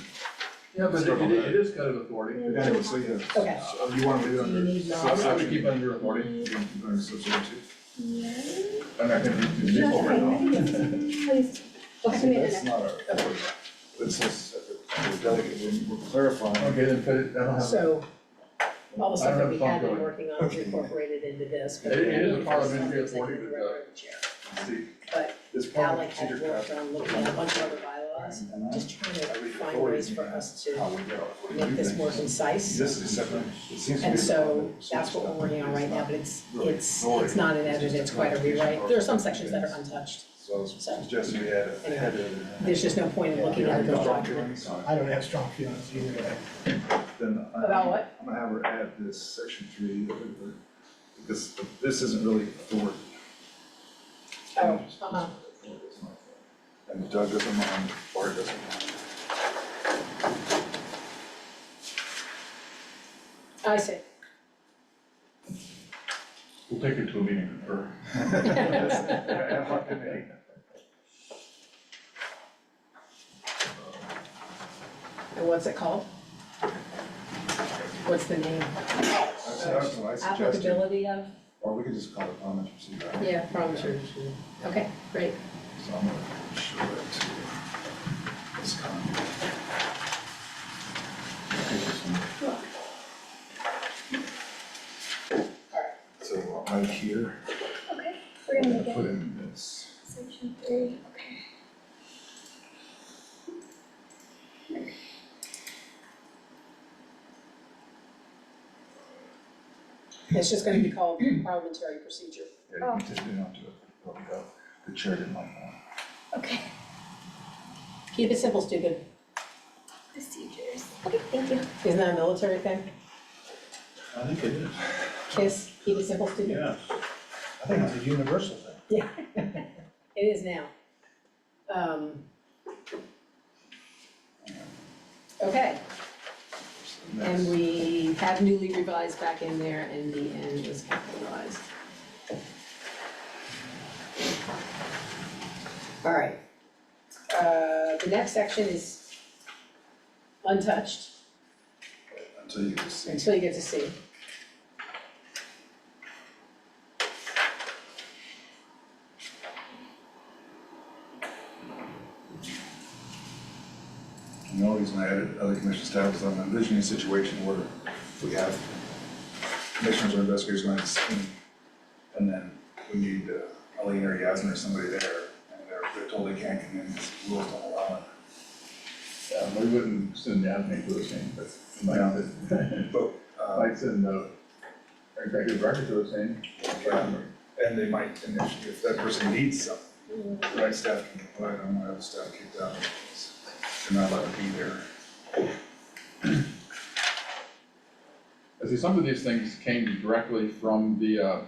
Speaker 4: Yeah, but it is kind of authority.
Speaker 2: Anyway, so yeah.
Speaker 1: Okay.
Speaker 2: So you want to leave it
Speaker 1: Do you
Speaker 2: under
Speaker 1: need not-
Speaker 4: I would
Speaker 2: subsection?
Speaker 4: keep it under authority,
Speaker 2: You can keep it under subsection 2.
Speaker 3: Yeah.
Speaker 4: and I think it's
Speaker 3: Yeah,
Speaker 4: useful right now.
Speaker 3: Please.
Speaker 2: See, that's not our authority. It says, the delegate, we're clarifying.
Speaker 4: Okay, then put it, I don't have.
Speaker 1: So, all the stuff
Speaker 4: I
Speaker 1: that
Speaker 4: don't
Speaker 1: we
Speaker 4: have
Speaker 1: had been
Speaker 4: fun
Speaker 1: working on is incorporated into this, but.
Speaker 4: It is a
Speaker 1: really for
Speaker 4: parliamentary
Speaker 1: some
Speaker 4: authority,
Speaker 1: executive
Speaker 4: but,
Speaker 1: director and chair.
Speaker 2: See,
Speaker 1: But
Speaker 2: this
Speaker 1: Alec
Speaker 2: parliamentary
Speaker 1: had
Speaker 2: procedure
Speaker 1: worked on looking at a bunch of other bylaws, just trying to find ways for us to make this more concise.
Speaker 2: This is separate, it seems to be.
Speaker 1: And so that's what we're working on right now, but it's not an edit, it's quite a rewrite. There are some sections that are untouched.
Speaker 2: So I was suggesting we had a header.
Speaker 1: There's just no point in looking at the document.
Speaker 5: I don't have strong feelings either.
Speaker 2: Then
Speaker 1: About what?
Speaker 2: I'm gonna have her add this section 3, because this isn't really authority.
Speaker 1: Oh, uh-huh.
Speaker 2: And Doug doesn't mind, Bart doesn't mind.
Speaker 1: I see.
Speaker 4: We'll take it to a meeting for.
Speaker 2: Ad hoc committee.
Speaker 1: And what's it called? What's the name?
Speaker 2: That's what I suggested,
Speaker 1: Applicability of?
Speaker 2: or we could just call it parliamentary procedure.
Speaker 1: Yeah, parliamentary. Okay, great.
Speaker 2: So I'm gonna show that to this comment. So right here,
Speaker 3: Okay, we're
Speaker 2: I'm
Speaker 3: gonna
Speaker 2: gonna
Speaker 3: make
Speaker 2: put
Speaker 3: it
Speaker 2: in this.
Speaker 3: section 3, okay.
Speaker 1: It's just gonna be called parliamentary procedure.
Speaker 2: Yeah, you just didn't have to, the chair didn't like that.
Speaker 3: Okay,
Speaker 1: Keep it simple, stupid.
Speaker 3: procedures. Okay, thank you.
Speaker 1: Isn't that a military thing?
Speaker 6: I think it is.
Speaker 1: KISS, keep it simple, stupid?
Speaker 6: Yeah.
Speaker 5: I think it's a universal thing.
Speaker 1: It is now. Okay, and we have newly revised back in there and the end was capitalized. All right. The next section is untouched
Speaker 2: Until you get to see.
Speaker 1: until you get to C.
Speaker 2: You already rules and I edit other commission staff, because I'm envisioning a situation where we have commissioners or investigators going to scene, and then we need Elaine or Yasmin or somebody there, and they're told they can't come in, because rules don't allow it.
Speaker 4: Yeah, we wouldn't send Yasmin to the scene, but we might,
Speaker 2: But,
Speaker 4: might send the executive director to the scene.
Speaker 2: and they might, and if that person needs something, right, staff can provide, I don't want to have staff kicked out, because they're not allowed to be there.
Speaker 4: I see some of these things came directly from the,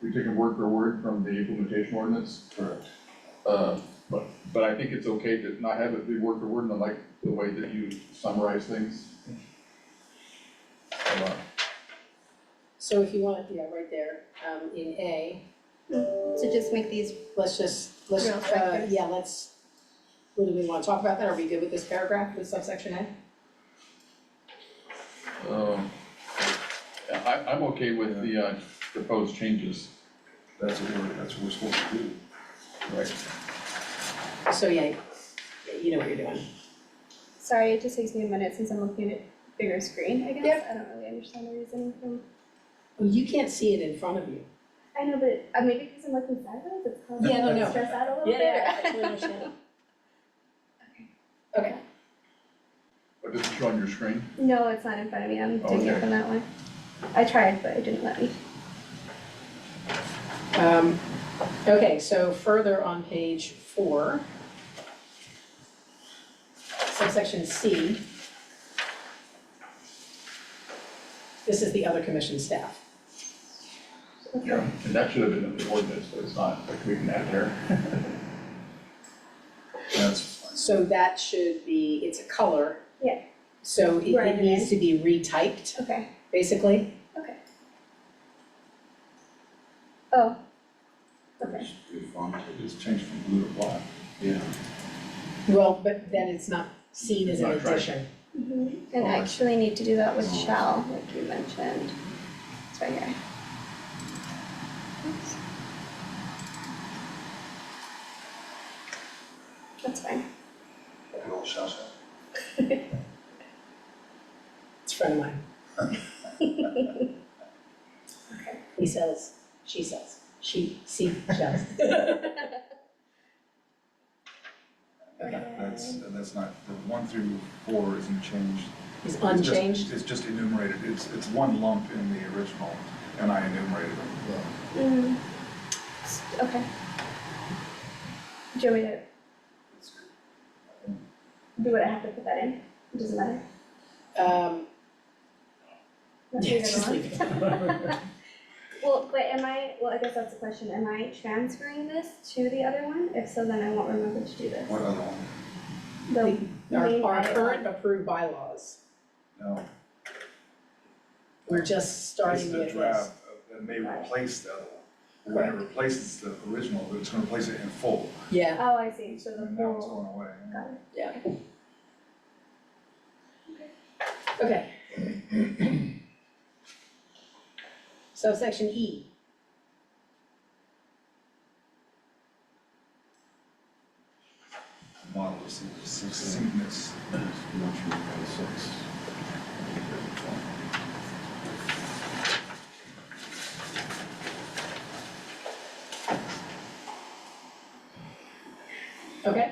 Speaker 4: we took a word for word from the implementation ordinance.
Speaker 2: Correct.
Speaker 4: But I think it's okay to not have it be word for word, and I like the way that you summarize things.
Speaker 1: So if you want, yeah, right there, in A,
Speaker 3: So just make these,
Speaker 1: let's,
Speaker 3: Real quick.
Speaker 1: yeah, what do we wanna talk about that? Are we good with this paragraph with subsection A?
Speaker 4: I'm okay with the proposed changes.
Speaker 2: That's what we're supposed to do.
Speaker 4: Right.
Speaker 1: So yeah, you know what you're doing.
Speaker 3: sorry, it just takes me a minute since I'm looking at a bigger screen, I guess.
Speaker 1: Yep.
Speaker 3: I don't really understand the reasoning from,
Speaker 1: Well, you can't see it in front of you.
Speaker 3: I know, but maybe because I'm looking sideways, it's causing
Speaker 1: Yeah,
Speaker 3: me
Speaker 1: no,
Speaker 3: to
Speaker 1: no.
Speaker 3: stress out a little bit.
Speaker 1: Yeah, I totally understand. Okay,
Speaker 4: But does it show on your screen?
Speaker 3: No, it's not in front of me, I'm taking it
Speaker 4: Okay.
Speaker 3: from that one. I tried, but it didn't let me.
Speaker 1: okay, so further on page 4, subsection C. This is the other commission staff.
Speaker 4: Yeah. And that should have been in the ordinance, but it's not, like we can add there.
Speaker 2: That's fine.
Speaker 1: So that should be, it's a color.
Speaker 3: Yeah.
Speaker 1: So it
Speaker 3: Right,
Speaker 1: needs to be retyped,
Speaker 3: Okay,
Speaker 1: basically.
Speaker 3: okay. Oh. Okay.
Speaker 2: Just do font, it's changed from blue to black.
Speaker 6: Yeah.
Speaker 1: Well, but then it's not seen as an
Speaker 4: Not right.
Speaker 1: addition.
Speaker 3: And
Speaker 2: Oh, I
Speaker 3: actually need to do that with
Speaker 2: Oh.
Speaker 3: shall, like you mentioned. It's right here. Oops. That's fine.
Speaker 2: The old shell.
Speaker 1: It's a friend of mine.
Speaker 3: Okay.
Speaker 1: He says, she says, she says.
Speaker 2: That's not, the 1 through 4 isn't changed.
Speaker 1: Is
Speaker 2: It's just-
Speaker 1: unchanged?
Speaker 2: It's just enumerated, it's one lump in the original, and I enumerated them.
Speaker 3: Okay. Do you want me to do what I have to put that in? It doesn't matter. Let's
Speaker 1: Yeah,
Speaker 3: leave it
Speaker 1: just
Speaker 3: alone.
Speaker 1: leave it.
Speaker 3: Well, but I guess that's the question, am I transferring this to the other one? If so, then I won't remember to do this.
Speaker 2: What other one?
Speaker 3: The main
Speaker 1: Our
Speaker 3: edit
Speaker 1: current
Speaker 3: one.
Speaker 1: approved bylaws,
Speaker 2: No.
Speaker 1: we're just
Speaker 2: This
Speaker 1: starting
Speaker 2: is
Speaker 1: with
Speaker 2: a
Speaker 1: this.
Speaker 2: draft that may replace the other one. When it replaces the original, but it's gonna replace it in full.
Speaker 1: Yeah,
Speaker 3: Oh, I see, so the
Speaker 2: And now it's
Speaker 3: full,
Speaker 2: going away.
Speaker 3: got it.
Speaker 1: yeah. Okay. Subsection E.
Speaker 2: Model of succinctness.
Speaker 1: Okay.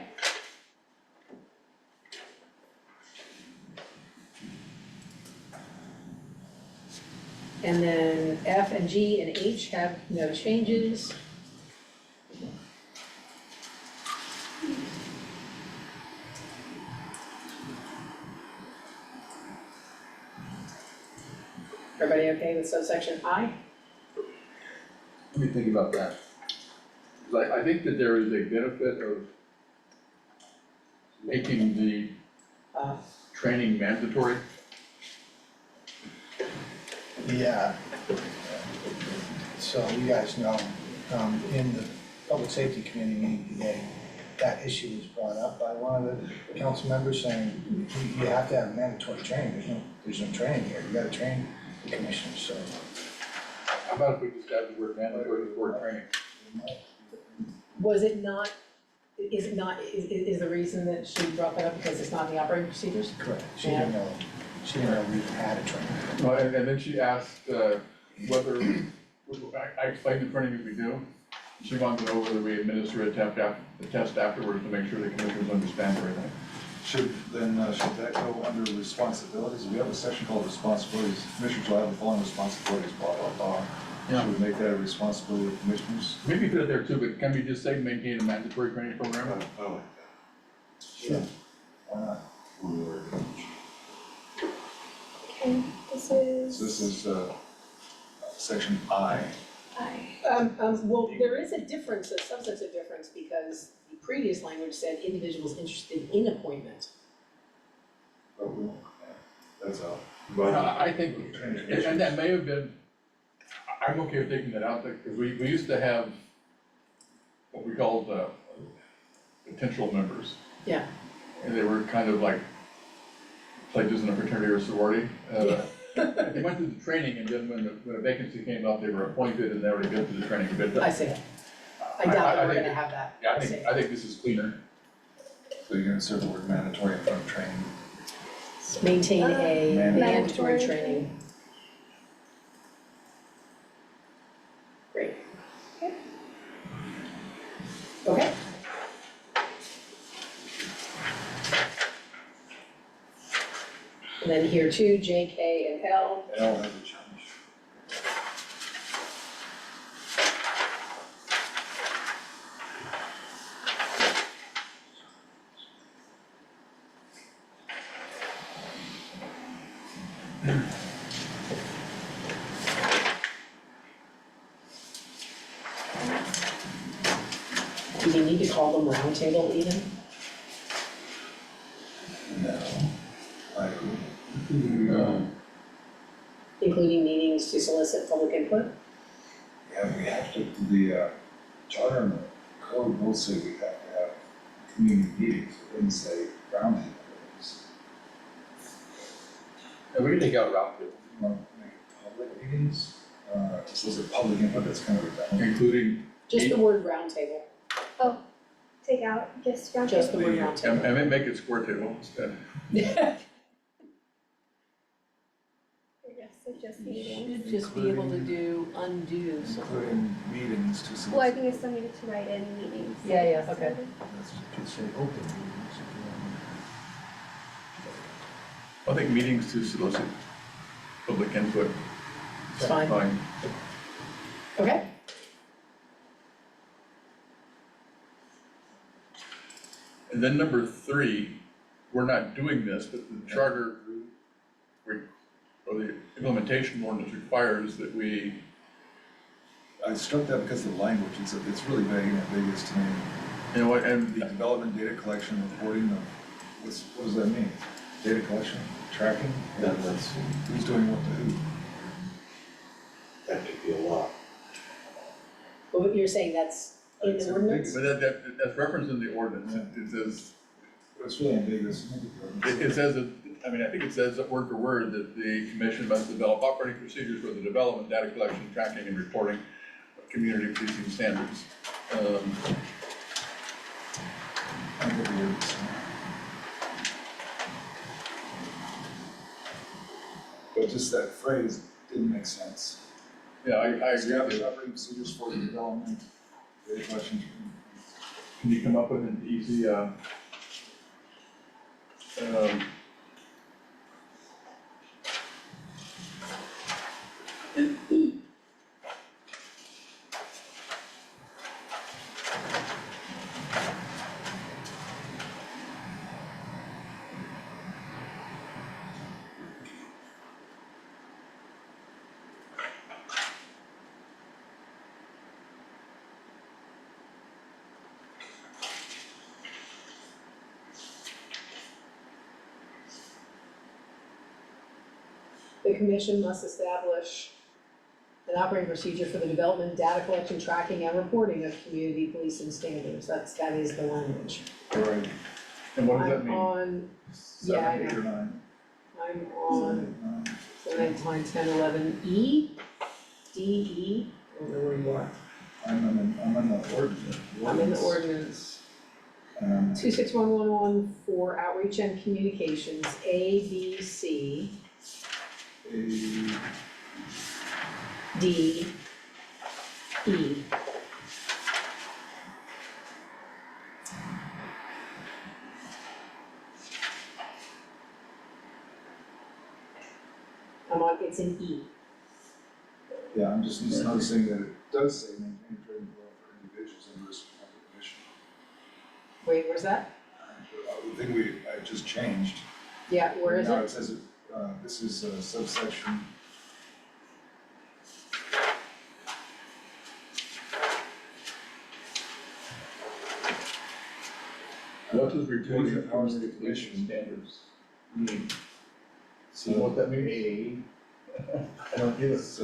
Speaker 1: And then F and G and H have no changes. Everybody okay with subsection I?
Speaker 4: Let me think about that. 'Cause I think that there is a benefit of making the
Speaker 1: Uh,
Speaker 4: training mandatory.
Speaker 5: Yeah. So you guys know, in the public safety committee meeting today, that issue was brought up by one of the council members saying, you have to have mandatory training, there's no training here, you gotta train the commissioners, so.
Speaker 4: How about if we just add the word mandatory before training?
Speaker 1: Was it not is it not, is the reason that she brought that up because it's not in the operating procedures?
Speaker 5: Correct. She didn't know we had a training.
Speaker 4: Well, and then she asked, whether, I explained the training that we do. She wanted to know whether we administer a test afterwards to make sure the commissioners understand everything.
Speaker 2: Should that go under responsibilities? We have a section called responsibilities. Commissioners will have the following responsibilities, blah, blah, blah.
Speaker 4: Yeah.
Speaker 2: Should we make that a responsibility of commissioners?
Speaker 4: Maybe put it there too, but can we just say maintain a mandatory training program?
Speaker 6: I like
Speaker 2: Sure. Why not?
Speaker 6: that.
Speaker 3: Okay, this
Speaker 2: So
Speaker 3: is.
Speaker 2: this is, section I.
Speaker 1: Well, there is a difference, a substantive difference, because the previous language said individuals interested in appointment.
Speaker 2: But we, that's all.
Speaker 4: I think, and that may have been, I'm okay with taking that out, because we used to have what we called, potential members.
Speaker 1: Yeah.
Speaker 4: And they were kind of like pledges in a fraternity or sorority. They went through the training, and then when a vacancy came up, they were appointed and they already been through the training. But
Speaker 1: I see. I doubt that we're
Speaker 4: think-
Speaker 1: gonna have that.
Speaker 4: Yeah, I think this is cleaner.
Speaker 2: So you're gonna insert the word mandatory in front of training.
Speaker 1: Maintain a
Speaker 2: Mandatory
Speaker 1: mandatory training. Great. Okay. And then here too, J, K, and L.
Speaker 2: L has a change.
Speaker 1: Do we need to call them roundtable even?
Speaker 2: No. I,
Speaker 1: Including meetings to solicit public input?
Speaker 2: yeah, we have to, the, charter and the code will say we have to have community meetings, it wouldn't say roundtable meetings.
Speaker 4: And we can take out roundtable,
Speaker 2: You want to make it public meetings, to solicit public input, that's kind of redundant.
Speaker 4: including,
Speaker 1: Just the word roundtable,
Speaker 3: Take out just round
Speaker 1: just the word
Speaker 2: Yeah.
Speaker 1: roundtable.
Speaker 4: and then make it square table instead.
Speaker 3: Yes, so just
Speaker 1: You
Speaker 3: meetings.
Speaker 1: should just be able to do undo something.
Speaker 2: Including meetings to solicit.
Speaker 3: Well, I think it's something to write in meetings.
Speaker 1: Yeah, okay.
Speaker 5: Could say open meetings if you want.
Speaker 4: I think meetings to solicit public input.
Speaker 1: It's fine. Okay,
Speaker 4: And then number 3, we're not doing this, but the charter, or the implementation ordinance requires that we,
Speaker 2: I struck that because of the language, it's really vague and ambiguous to me.
Speaker 4: you know what, and
Speaker 2: The development, data collection, reporting of, what does that mean? Data collection, tracking?
Speaker 6: That's,
Speaker 2: Who's doing what to who?
Speaker 6: that could be a lot.
Speaker 1: but you're saying that's in
Speaker 2: It's
Speaker 1: the ordinance?
Speaker 4: but that's referenced in the ordinance. It says,
Speaker 2: It's really ambiguous.
Speaker 4: it says that, I mean, I think it says that word for word that the commission must develop operating procedures for the development, data collection, tracking, and reporting of community policing standards.
Speaker 2: I get the words. But just that phrase didn't make sense.
Speaker 4: Yeah, I agree.
Speaker 2: Establish operating procedures for the development, data collection.
Speaker 4: Can you come up with an easy,
Speaker 1: The commission must establish an operating procedure for the development, data collection, tracking, and reporting of community policing standards. That is the language.
Speaker 2: Right.
Speaker 4: and what does that
Speaker 1: I'm
Speaker 4: mean?
Speaker 1: on, yeah, I
Speaker 2: 7, 8, or
Speaker 1: know.
Speaker 2: 9.
Speaker 1: I'm on, so that's line 10, 11, E, D, E, I don't know where you are.
Speaker 2: I'm in the ordinance.
Speaker 1: I'm in the ordinance. 26111 for outreach and communications, A, B, C, D, E. It's an E.
Speaker 2: Yeah, I'm just noticing that it does say maintain trading floor for individuals and risk of commission.
Speaker 1: Wait, where's that?
Speaker 2: The thing I just changed.
Speaker 1: Yeah, where is
Speaker 2: Now
Speaker 1: it?
Speaker 2: it says, this is subsection.
Speaker 4: What does reporting
Speaker 2: Trading
Speaker 4: of
Speaker 2: powers
Speaker 4: community
Speaker 2: of the
Speaker 4: policing
Speaker 2: commission.
Speaker 4: standards mean? Do you know what that means?
Speaker 5: I don't either.
Speaker 2: It's,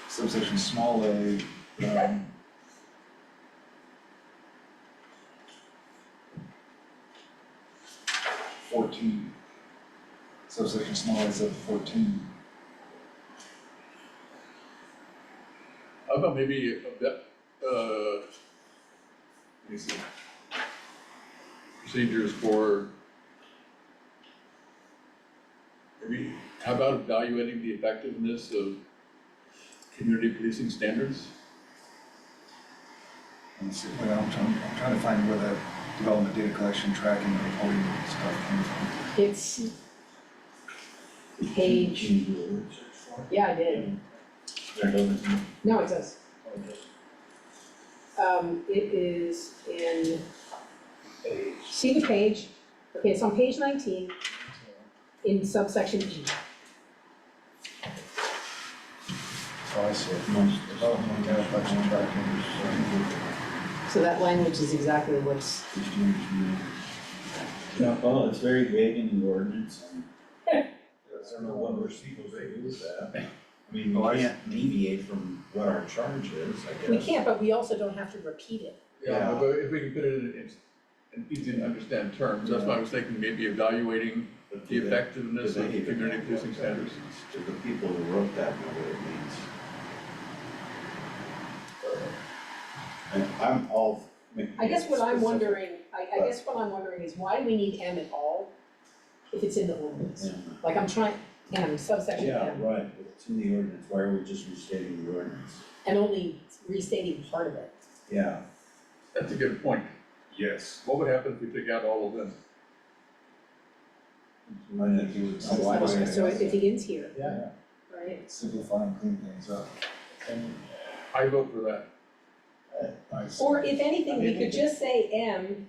Speaker 2: subsection small a, 14. Subsection small a is at 14.
Speaker 4: How about maybe a bit, let me see. Procedures for, maybe, how about evaluating the effectiveness of community policing standards?
Speaker 2: Let's see, well, I'm trying to find where that development, data collection, tracking, and reporting stuff came from.
Speaker 1: It's page, yeah, I did. No, it does. It is in, see the page? Okay, it's on page 19 in subsection E.
Speaker 5: Oh, I see it. Development, data collection, tracking.
Speaker 1: So that language is exactly what's,
Speaker 6: Well, it's very vague in the ordinance, and I don't know what we're supposed to do with that. I mean, we can't deviate from what our charge is, I guess.
Speaker 1: we can't, but we also don't have to repeat it.
Speaker 4: Yeah, but if we can put it in easy to understand terms, that's why I was thinking maybe evaluating
Speaker 6: But
Speaker 4: the
Speaker 6: do they-
Speaker 4: effectiveness
Speaker 6: do
Speaker 4: of
Speaker 6: they even
Speaker 4: community
Speaker 6: know
Speaker 4: policing
Speaker 6: what that
Speaker 4: standards.
Speaker 6: means? Do the people who wrote that know what it means? And I'm all.
Speaker 1: I guess what I'm
Speaker 6: specific.
Speaker 1: wondering, I guess what I'm wondering is why do we need M at all if it's in the ordinance?
Speaker 6: Yeah.
Speaker 1: Like I'm trying, M, subsection
Speaker 6: Yeah,
Speaker 1: M,
Speaker 6: right, but it's in the ordinance, why are we just restating the ordinance?
Speaker 1: and only restating part of it.
Speaker 6: Yeah,
Speaker 4: That's a good point.
Speaker 2: Yes.
Speaker 4: What would happen if we took out all of them?
Speaker 6: I think you would.
Speaker 2: Oh, I see.
Speaker 1: So it begins here,
Speaker 5: Yeah,
Speaker 1: right?
Speaker 2: Simplify and clean things up.
Speaker 5: and
Speaker 4: I vote for that.
Speaker 2: Nice.
Speaker 1: Or if anything, we could just say M,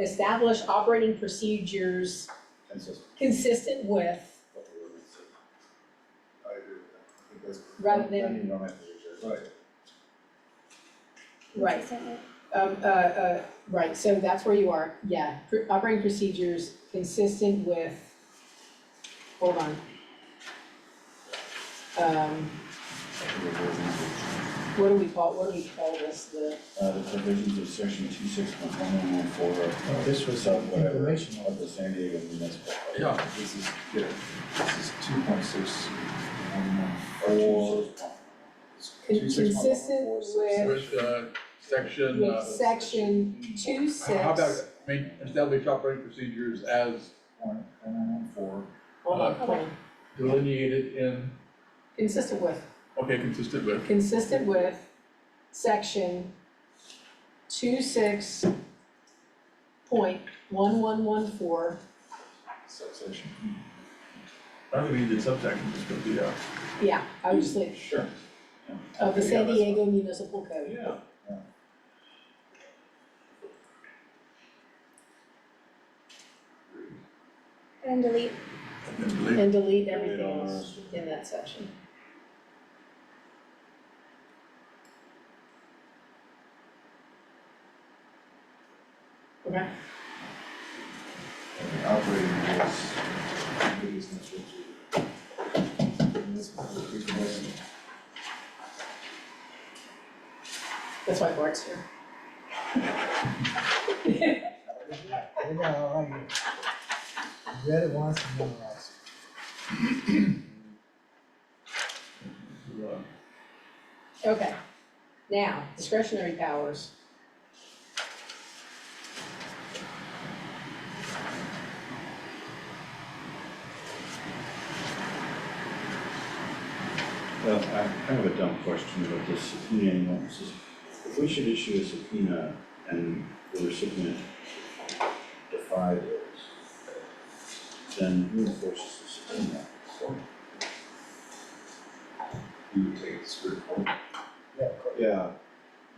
Speaker 1: establish operating procedures
Speaker 6: That's just
Speaker 1: consistent with,
Speaker 6: what the ordinance says.
Speaker 2: I agree with that. I think that's
Speaker 1: rather
Speaker 6: Then
Speaker 1: than,
Speaker 6: you don't have to research.
Speaker 2: right.
Speaker 3: Consistent with-
Speaker 1: right, so that's where you are, yeah, operating procedures consistent with, hold on. What do we call this, the,
Speaker 6: The provisions of section 26.1114
Speaker 5: oh, this was
Speaker 6: of whatever,
Speaker 5: informational.
Speaker 6: of the San Diego Municipal Code.
Speaker 4: Yeah.
Speaker 2: This is, yeah, this is 2.6.
Speaker 6: Or
Speaker 1: consistent with,
Speaker 4: Section,
Speaker 1: with section 2.6.
Speaker 4: how about establish operating procedures as
Speaker 2: Point 4.
Speaker 1: Hold on,
Speaker 4: delineated in,
Speaker 1: consistent with,
Speaker 4: consistent with,
Speaker 1: section 26.1114,
Speaker 2: Subsection.
Speaker 4: I don't think we need subsection, just gonna be,
Speaker 1: yeah, I would just like,
Speaker 6: Sure.
Speaker 1: of the San Diego Municipal Code.
Speaker 6: Yeah.
Speaker 3: And delete.
Speaker 4: and delete.
Speaker 1: And delete
Speaker 6: Delete
Speaker 1: everything
Speaker 6: all the
Speaker 1: else
Speaker 6: rest of
Speaker 1: in that section. Okay,
Speaker 2: Operating rules. Biggest message.
Speaker 1: that's why Bart's here.
Speaker 5: You know, you read it once and memorized it.
Speaker 1: Okay, now, discretionary powers.
Speaker 6: Well, I have a dumb question about this subpoena notices. If we should issue a subpoena and the recipient defy those, then who enforces the subpoena?
Speaker 2: You would take this for court.
Speaker 6: Yeah,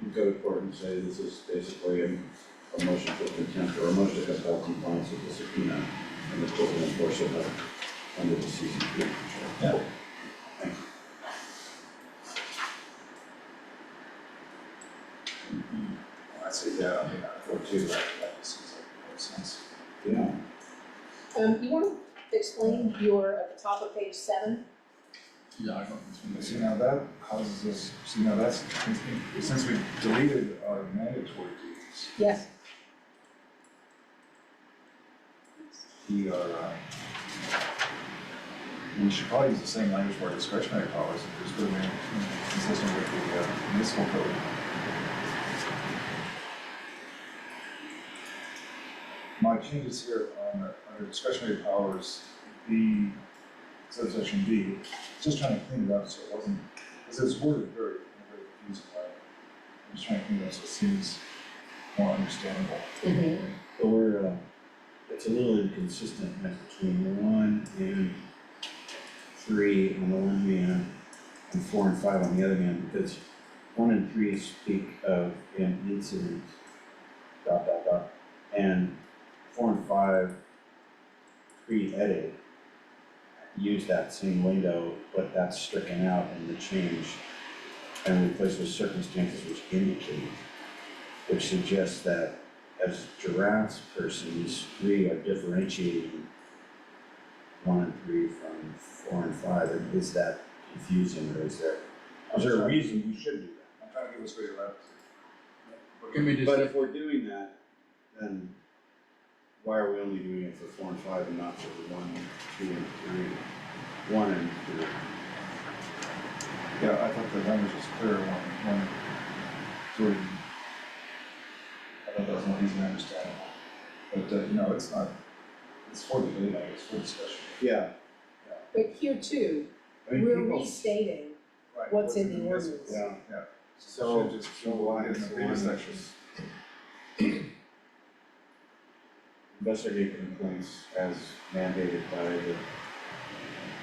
Speaker 6: you go to court and say this is basically a motion for contempt or a motion to compel compliance with the subpoena, and the court will enforce it under the CCP.
Speaker 2: Yeah. I'd say, yeah, I mean, I would too, that seems like makes sense.
Speaker 6: Yeah.
Speaker 1: You wanna explain your, at the top of page 7?
Speaker 4: Yeah, I don't.
Speaker 2: See, now that causes us, see, now that's, since we deleted our mandatory duties,
Speaker 1: Yes.
Speaker 2: we should probably use the same language for our discretionary powers, just really consistent with the municipal code. My changes here on, under discretionary powers, B, subsection B, just trying to clean it up so it wasn't, because it's worded very confusing way. I'm just trying to clean it up so it seems more understandable.
Speaker 1: Mm-hmm.
Speaker 6: But we're, it's a little inconsistent between 1 and 3 on the one hand, and 4 and 5 on the other hand, because 1 and 3 speak of an incident, ... and 4 and 5 pre-edit use that same window, but that's stricken out in the change and replaced with circumstances which indicate, which suggests that as giraffes persons, we are differentiating 1 and 3 from 4 and 5, and is that confusing, or is there a reason we should do that?
Speaker 2: I'm trying to give us greater latitude.
Speaker 4: Can we just?
Speaker 6: But if we're doing that, then why are we only doing it for 4 and 5 and not for 1, 2, and 3? 1 and 3.
Speaker 2: Yeah, I thought the language was clear when sort of, I thought that was more easy to understand. But, you know, it's not, it's for the debate, it's for discussion.
Speaker 6: Yeah.
Speaker 1: But here too,
Speaker 6: I mean,
Speaker 1: we're
Speaker 6: people-
Speaker 1: restating
Speaker 2: Right,
Speaker 1: what's in the
Speaker 2: this?
Speaker 1: ordinance.
Speaker 6: Yeah.
Speaker 2: Yeah.
Speaker 6: So,
Speaker 2: Should just
Speaker 6: so
Speaker 2: go
Speaker 6: why
Speaker 2: in
Speaker 6: is
Speaker 2: the
Speaker 6: the
Speaker 2: previous
Speaker 6: one
Speaker 2: section.
Speaker 6: investigate complaints as mandated by the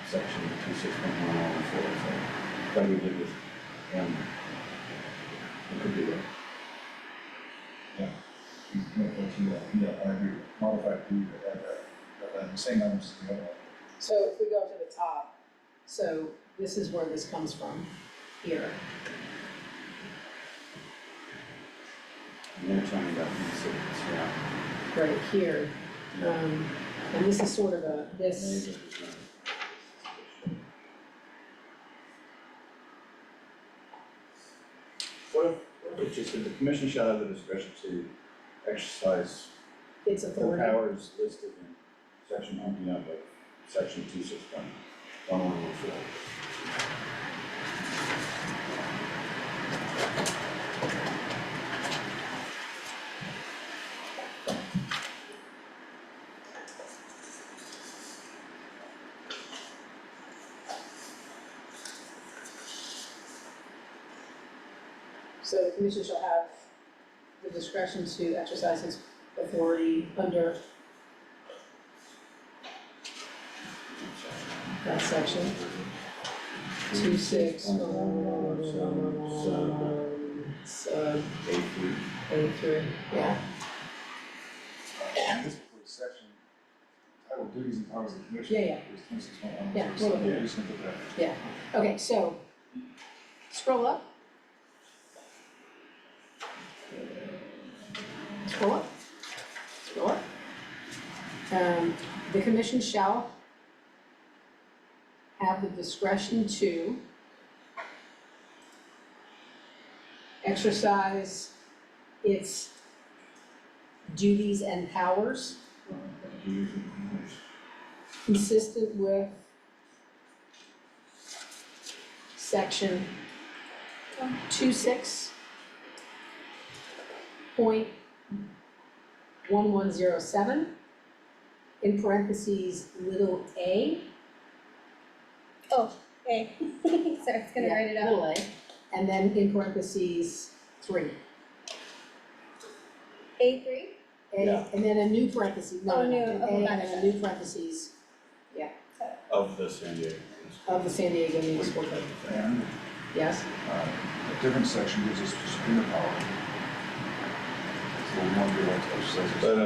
Speaker 6: section 26.114, so that we did with, we could do that.
Speaker 2: Yeah, I agree, modify B, that, same numbers as the other one.
Speaker 1: So if we go to the top, so this is where this comes from, here.
Speaker 6: And then talking about incidents, yeah.
Speaker 1: Right here, and this is sort of a, this,
Speaker 6: What if it just said the commission shall have the discretion to exercise
Speaker 1: it's
Speaker 6: the
Speaker 1: authority.
Speaker 6: powers listed in section opening up of section 26.1114.
Speaker 1: So the commission shall have the discretion to exercise its authority under that section. 2.6, sub
Speaker 6: A3.
Speaker 1: A3, yeah.
Speaker 2: This section, titled duties and powers of the commission.
Speaker 1: Yeah, yeah.
Speaker 2: There's 26.1.
Speaker 1: Yeah,
Speaker 2: So,
Speaker 1: we're looking at it.
Speaker 2: just gonna put that.
Speaker 1: Okay, so scroll up. Scroll up. Scroll up. The commission shall have the discretion to exercise its duties and powers consistent with section 26.1107, in parentheses, little a.
Speaker 3: Oh, okay. Sorry, I was gonna
Speaker 1: Yeah,
Speaker 3: write it out.
Speaker 1: little a, and then in parentheses, 3.
Speaker 3: A3?
Speaker 1: A, and then a new parentheses, no,
Speaker 3: Oh,
Speaker 1: no,
Speaker 3: new,
Speaker 1: no,
Speaker 3: okay,
Speaker 1: A,
Speaker 3: gotcha.
Speaker 1: and then a new parentheses
Speaker 6: Of the San Diego.
Speaker 1: of the San Diego Municipal Code.
Speaker 2: And,
Speaker 1: Yes?
Speaker 2: a different section gives us subpoena power. So we want to do like, which says.
Speaker 6: But,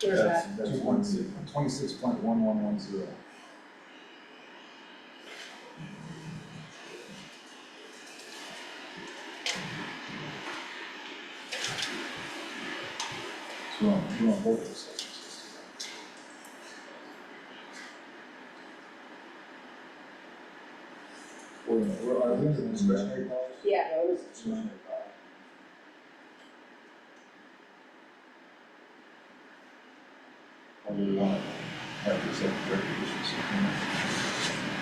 Speaker 1: Where's that?
Speaker 6: that's
Speaker 2: 26.1110. So we want both those sections. Are we under discretionary powers?
Speaker 1: Yeah.
Speaker 2: What is discretionary power? Or do we want to have the executive director issue subpoena?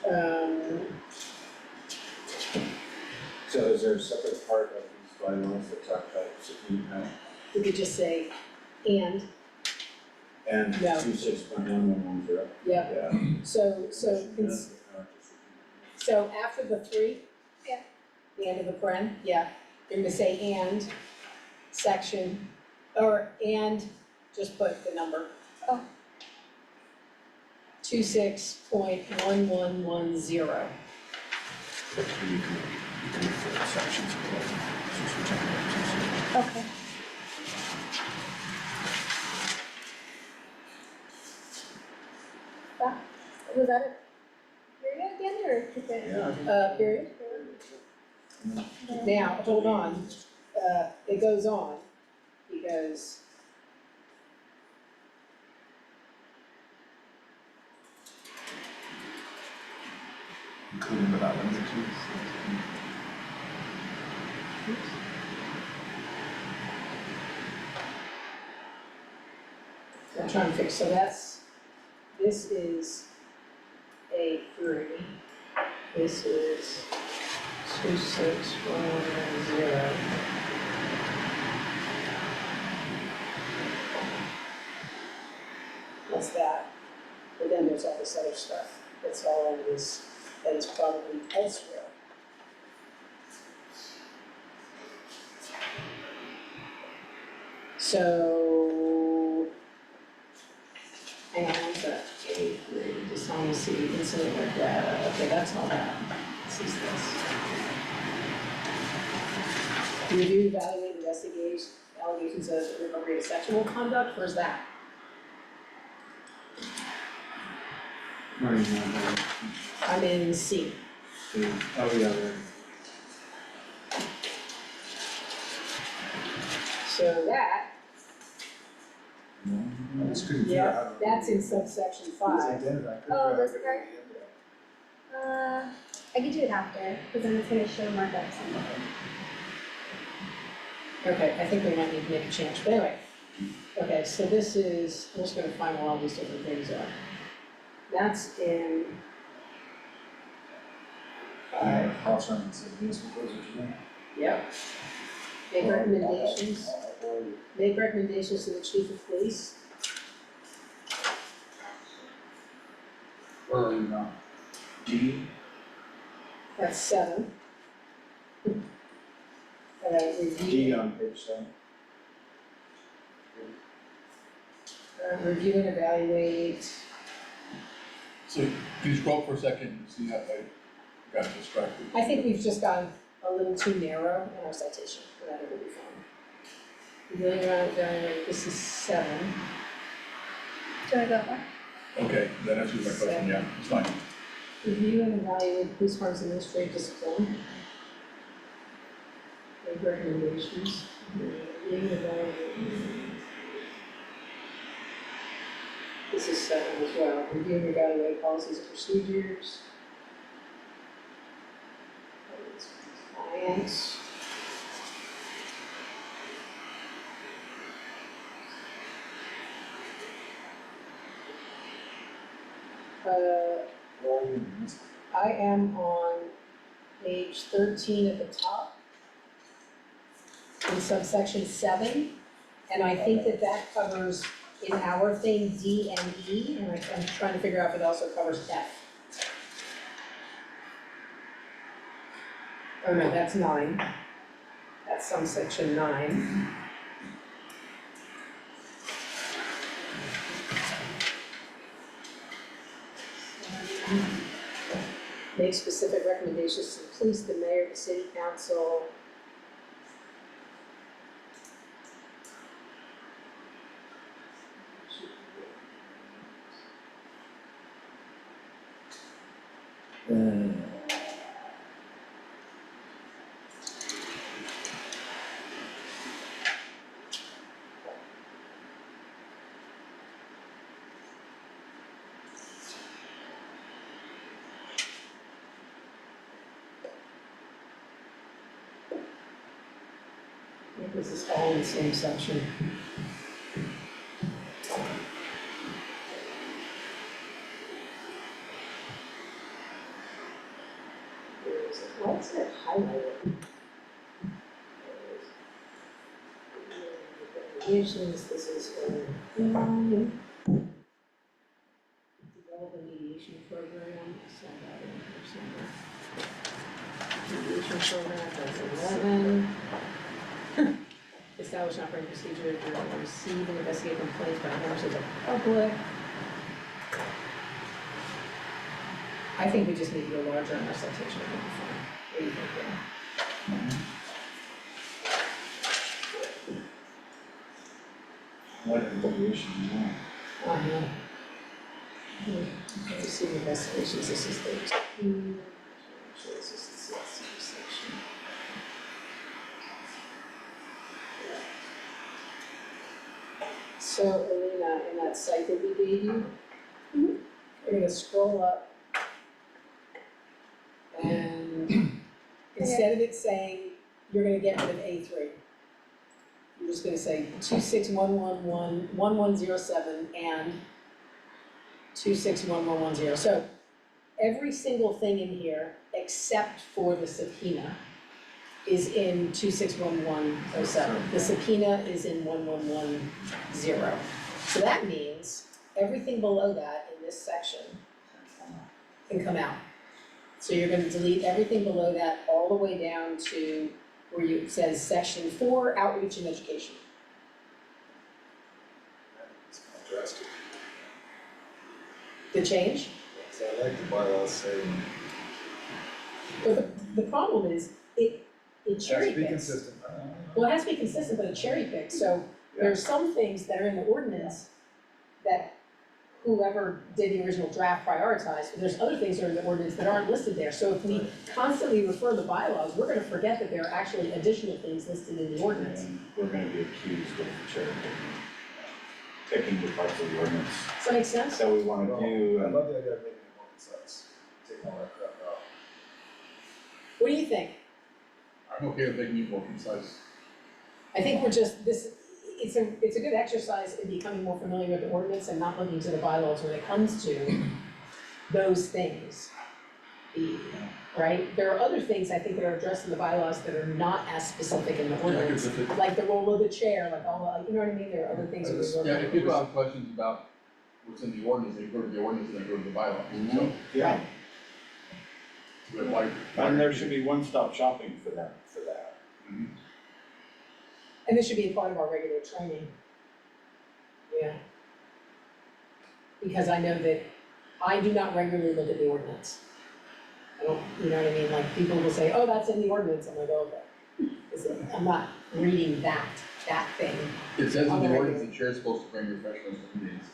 Speaker 1: Um,
Speaker 6: so is there a separate part of these bylaws that talk about subpoena power?
Speaker 1: we could just say, and,
Speaker 6: And
Speaker 1: No.
Speaker 6: 26.1110?
Speaker 1: yep,
Speaker 6: Yeah.
Speaker 1: so, so after the 3?
Speaker 3: Yeah.
Speaker 1: The end of the paren, yeah, you're gonna say and, section, or and, just put the number.
Speaker 3: Oh.
Speaker 1: 26.1110.
Speaker 6: You can refer sections of code, since we're talking about 26.
Speaker 3: Okay. That, was that a period at the end or just a?
Speaker 1: Period. Now, hold on, it goes on, because
Speaker 2: Including but not limited to.
Speaker 1: I'm trying to fix, so this is A3, this is 2610. What's that? But then there's all this other stuff, that's all of this, that is probably elsewhere. So, hang on one sec, A3, dishonesty, incident like that, okay, that's all that. This is this. Review, evaluate, investigate allegations of inappropriate sexual conduct, where's that?
Speaker 6: Where are you going?
Speaker 1: I'm in C.
Speaker 6: Oh, yeah, there.
Speaker 1: So that,
Speaker 2: I just couldn't figure out how to.
Speaker 1: that's in subsection 5.
Speaker 3: Oh, this part? I could do it after, because then it's gonna show markups and everything.
Speaker 1: Okay, I think we might need to make a change, but anyway. Okay, so this is, I'm just gonna find where all these different things are. That's in,
Speaker 2: House runs and municipal codes, what you mean?
Speaker 1: yep. Make recommendations, make recommendations to the chief of police.
Speaker 2: Where are you now?
Speaker 6: D,
Speaker 1: That's 7.
Speaker 6: D
Speaker 1: Review,
Speaker 6: on page 7.
Speaker 1: review and evaluate,
Speaker 4: So can you scroll up for a second and see that I got distracted?
Speaker 1: I think we've just gone a little too narrow in our citation, but I think we'll be fine. Review and evaluate, this is 7.
Speaker 3: Do I go more?
Speaker 4: Okay, that answers my question, yeah, it's fine.
Speaker 1: Review and evaluate police department's administrative discipline. Make recommendations. Being evaluated. This is 7 as well, review and evaluate policies and procedures. Compliance. I am on page 13 at the top, in subsection 7, and I think that covers, in our thing, D and E, and I'm trying to figure out if it also covers F. Oh no, that's 9. That's subsection 9. Make specific recommendations to the police, the mayor, the city council. I think this is all in the same section. Why is it highlighted? Recommendations, this is develop a mediation program, so that in here somewhere. Mediation program, that's 11. Establish an operating procedure to receive and investigate complaints by members of the public. I think we just need to go larger in our citation. What do you think, Dan?
Speaker 6: What information you want?
Speaker 1: Receive investigations, this is the. This is the section. So Alina, in that site that we gave you, you're gonna scroll up. And instead of it saying, you're gonna get rid of A3. You're just gonna say 26111107 and 261110. So every single thing in here, except for the subpoena, is in 261107. The subpoena is in 1110. So that means everything below that in this section can come out. So you're gonna delete everything below that all the way down to where it says section 4, outreach and education.
Speaker 2: It's drastic.
Speaker 1: The change?
Speaker 2: So I like the bylaws saying,
Speaker 1: But the problem is, it
Speaker 2: it has
Speaker 1: cherry
Speaker 2: to be
Speaker 1: picks.
Speaker 2: consistent.
Speaker 1: Well, it has to be consistent, but it cherry picks, so there are some things that are in the ordinance that whoever did the original draft prioritized, but there's other things that are in the ordinance that aren't listed there. So if we constantly refer to bylaws, we're gonna forget that there are actually additional things listed in the ordinance.
Speaker 6: And we're gonna be accused of cherry picking the parts of the ordinance
Speaker 1: Does that make sense?
Speaker 6: that we wanna do.
Speaker 2: I love the idea of making it more concise, taking all that crap out.
Speaker 1: What do you think?
Speaker 4: I'm okay with making it more concise.
Speaker 1: I think we're just, it's a good exercise in becoming more familiar with the ordinance and not looking to the bylaws when it comes to those things. Right? There are other things I think that are addressed in the bylaws that are not as specific in the ordinance, like the role of the chair, like all the, you know what I mean? There are other things that we work on.
Speaker 4: Yeah, if people have questions about what's in the ordinance, they go to the ordinance and they go to the bylaws, so.
Speaker 6: Yeah,
Speaker 4: But like.
Speaker 6: and there should be one-stop shopping for that.
Speaker 1: And this should be a part of our regular training. Yeah. Because I know that I do not regularly look at the ordinance. I don't, you know what I mean, like people will say, oh, that's in the ordinance, I'm like, oh, okay. I'm not reading that thing.
Speaker 4: It says in the ordinance the chair's supposed to bring refreshments to meetings.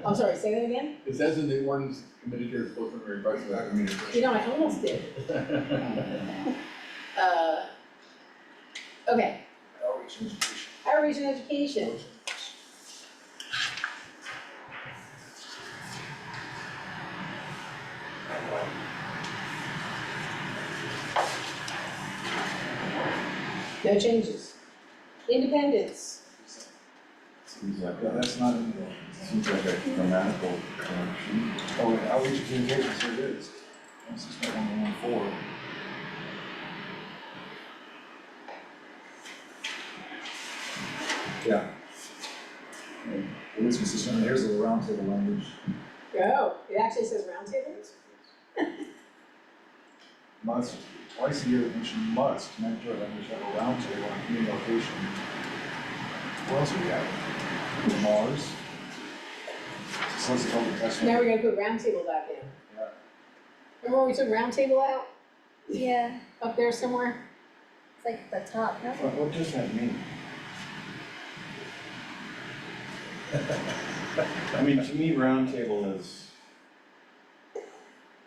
Speaker 1: I'm sorry, say that again?
Speaker 4: It says in the ordinance, committee chair is supposed to bring refreshments to meetings.
Speaker 1: You know, I almost did. Okay,
Speaker 5: Outreach and education.
Speaker 1: outreach and education. No changes. Independence.
Speaker 6: Seems like
Speaker 5: Yeah, that's not in the,
Speaker 6: seems like a grammatical correction.
Speaker 2: Oh, and outreach and communications, here it is. 161.114. Yeah. It is consistent, and here's the roundtable language.
Speaker 1: Oh, it actually says roundtables?
Speaker 2: Must, twice a year, the commission must mandatory language have a roundtable on community location. What else we have? Mars. Solicit public testimony.
Speaker 1: Now we're gonna put roundtable back in.
Speaker 2: Yeah.
Speaker 1: Remember when we took roundtable out,
Speaker 3: Yeah,
Speaker 1: up there somewhere?
Speaker 3: it's like the top, no?
Speaker 6: What does that mean? I mean, to me, roundtable is a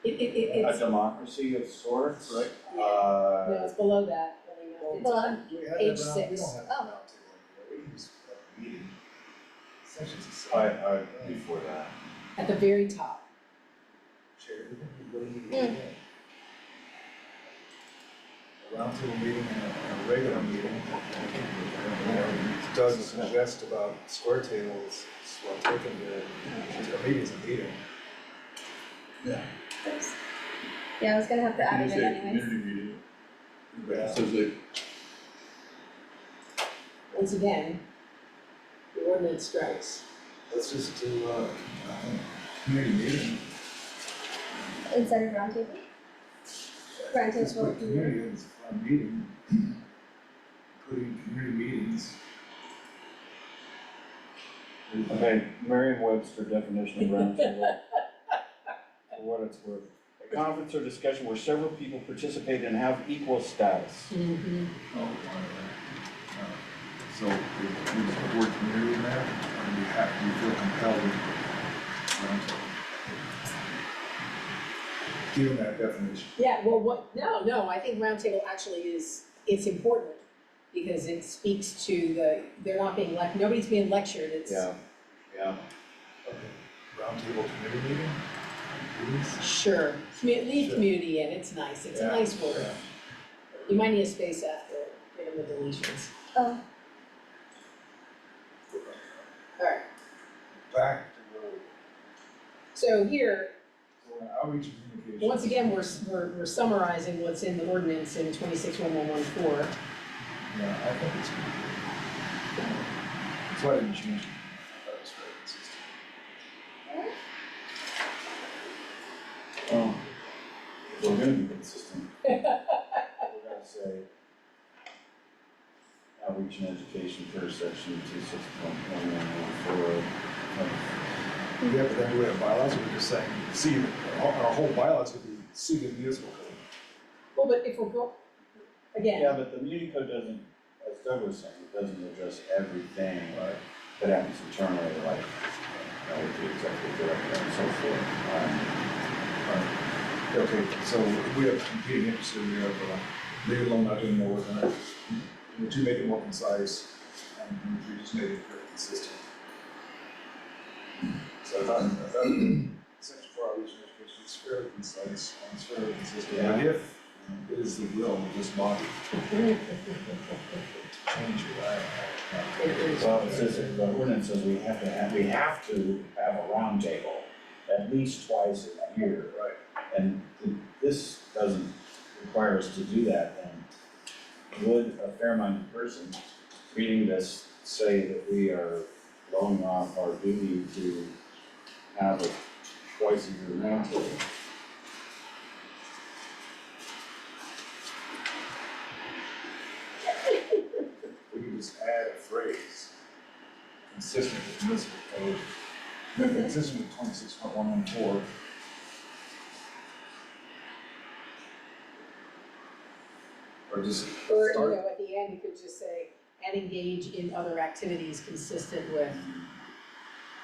Speaker 1: It's,
Speaker 6: democracy of sorts.
Speaker 2: Right.
Speaker 1: no, it's below that. I mean, it's on
Speaker 5: do we have
Speaker 1: page
Speaker 5: that round? We
Speaker 1: 6.
Speaker 5: don't have
Speaker 3: Oh.
Speaker 5: that roundtable anymore. We can just have a meeting. Sections is.
Speaker 6: Before that.
Speaker 1: at the very top.
Speaker 5: Chair, we think we really need to do that. A roundtable meeting and a regular meeting. Doug suggest about square tables, well taken to, maybe it's a meeting. Yeah.
Speaker 3: Oops. Yeah, I was gonna have to add it in
Speaker 4: Say
Speaker 3: anyways.
Speaker 4: community meeting.
Speaker 5: Yeah.
Speaker 4: It says that
Speaker 1: Once again, the ordinance strikes.
Speaker 5: Let's just do, community meeting.
Speaker 3: Instead of roundtable? Roundtable
Speaker 5: Let's
Speaker 3: for
Speaker 5: put community is a meeting, including community meetings.
Speaker 6: Okay, Merriam-Webster definition of roundtable. For what it's worth. A conference or discussion where several people participate and have equal status.
Speaker 1: Mm-hmm.
Speaker 2: Oh, so, we just put the word community in there, and we feel compelled to roundtable.
Speaker 5: Given that definition.
Speaker 1: Yeah, well, no, I think roundtable actually it's important because it speaks to they're not being nobody's being lectured, it's.
Speaker 6: Yeah.
Speaker 5: Okay. Roundtable community meeting? Meetings?
Speaker 1: Sure, leave
Speaker 5: Sure.
Speaker 1: community in, it's nice, it's a
Speaker 5: Yeah,
Speaker 1: nice word.
Speaker 5: yeah.
Speaker 1: You might need a space after it, given the deletions.
Speaker 3: Oh,
Speaker 1: Alright,
Speaker 5: Back to where we,
Speaker 1: so here,
Speaker 5: so outreach and communication.
Speaker 1: once again, we're summarizing what's in the ordinance in 261114.
Speaker 5: Yeah, I think it's. That's why I didn't change it. I thought it was very consistent.
Speaker 6: Well, if we're gonna be consistent. We're gonna say outreach and education per section 26.1114.
Speaker 5: Yeah, but then do we have bylaws, or we're just saying, see, our whole bylaws would be see the municipal code.
Speaker 1: Well, but if we're again,
Speaker 6: Yeah, but the muni code doesn't, as Doug was saying, it doesn't address everything that happens internally, like, with the executive director and so forth.
Speaker 2: Okay, so we have competing interests, here. We have, leave it alone, not doing more with it. The two make it more concise, and we just made it very consistent. So I thought section 4 outreach and education is fairly concise, and it's fairly consistent.
Speaker 6: Yeah.
Speaker 2: But if it is the will of this body to change it,
Speaker 1: it is.
Speaker 6: Well, it says, the ordinance says we have to have a roundtable at least twice a year.
Speaker 2: Right.
Speaker 6: And this doesn't require us to do that, and would a fair-minded person reading this say that we are blowing off our duty to have a twice a year roundtable?
Speaker 2: we can just add a phrase consistent with municipal code, consistent with 26.114. Or just
Speaker 1: Or,
Speaker 2: start.
Speaker 1: at the end, you could just say, and engage in other activities consistent with,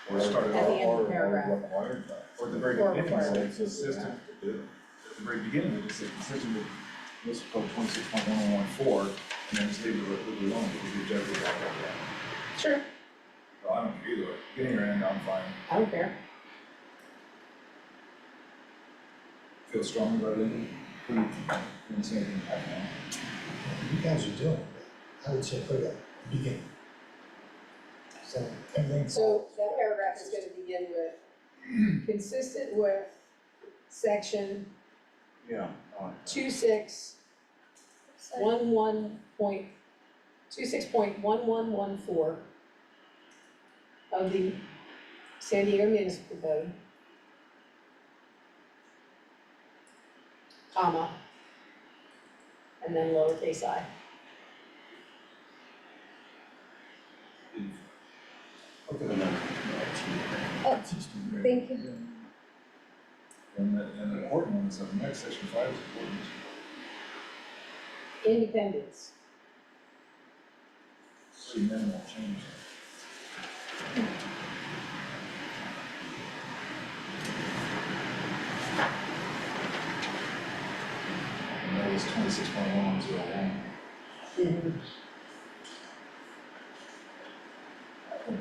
Speaker 2: Or start it
Speaker 1: At the
Speaker 2: off,
Speaker 1: end of the
Speaker 6: Or
Speaker 1: paragraph.
Speaker 6: required by.
Speaker 2: or at the very
Speaker 1: Or
Speaker 2: beginning,
Speaker 1: required.
Speaker 2: say consistent, at the very beginning, we just say consistent with municipal code 26.1114, And then just leave it alone, because the objective is that.
Speaker 1: Sure,
Speaker 2: Well, I don't care either way, beginning or end, I'm fine.
Speaker 1: I don't care.
Speaker 2: Feel strongly about it, couldn't say anything right now.
Speaker 5: You guys are doing it. I would say put it at the beginning. So everything.
Speaker 1: So that paragraph is gonna begin with, consistent with section
Speaker 6: Yeah.
Speaker 1: 26.1114 of the San Diego Municipal Code, comma, and then lowercase I.
Speaker 2: Okay,
Speaker 6: And then,
Speaker 3: Oh, thank you.
Speaker 2: and the important one is up next, section 5 is important.
Speaker 1: Independence.
Speaker 2: Pretty minimal change. And that was 26.1101. I think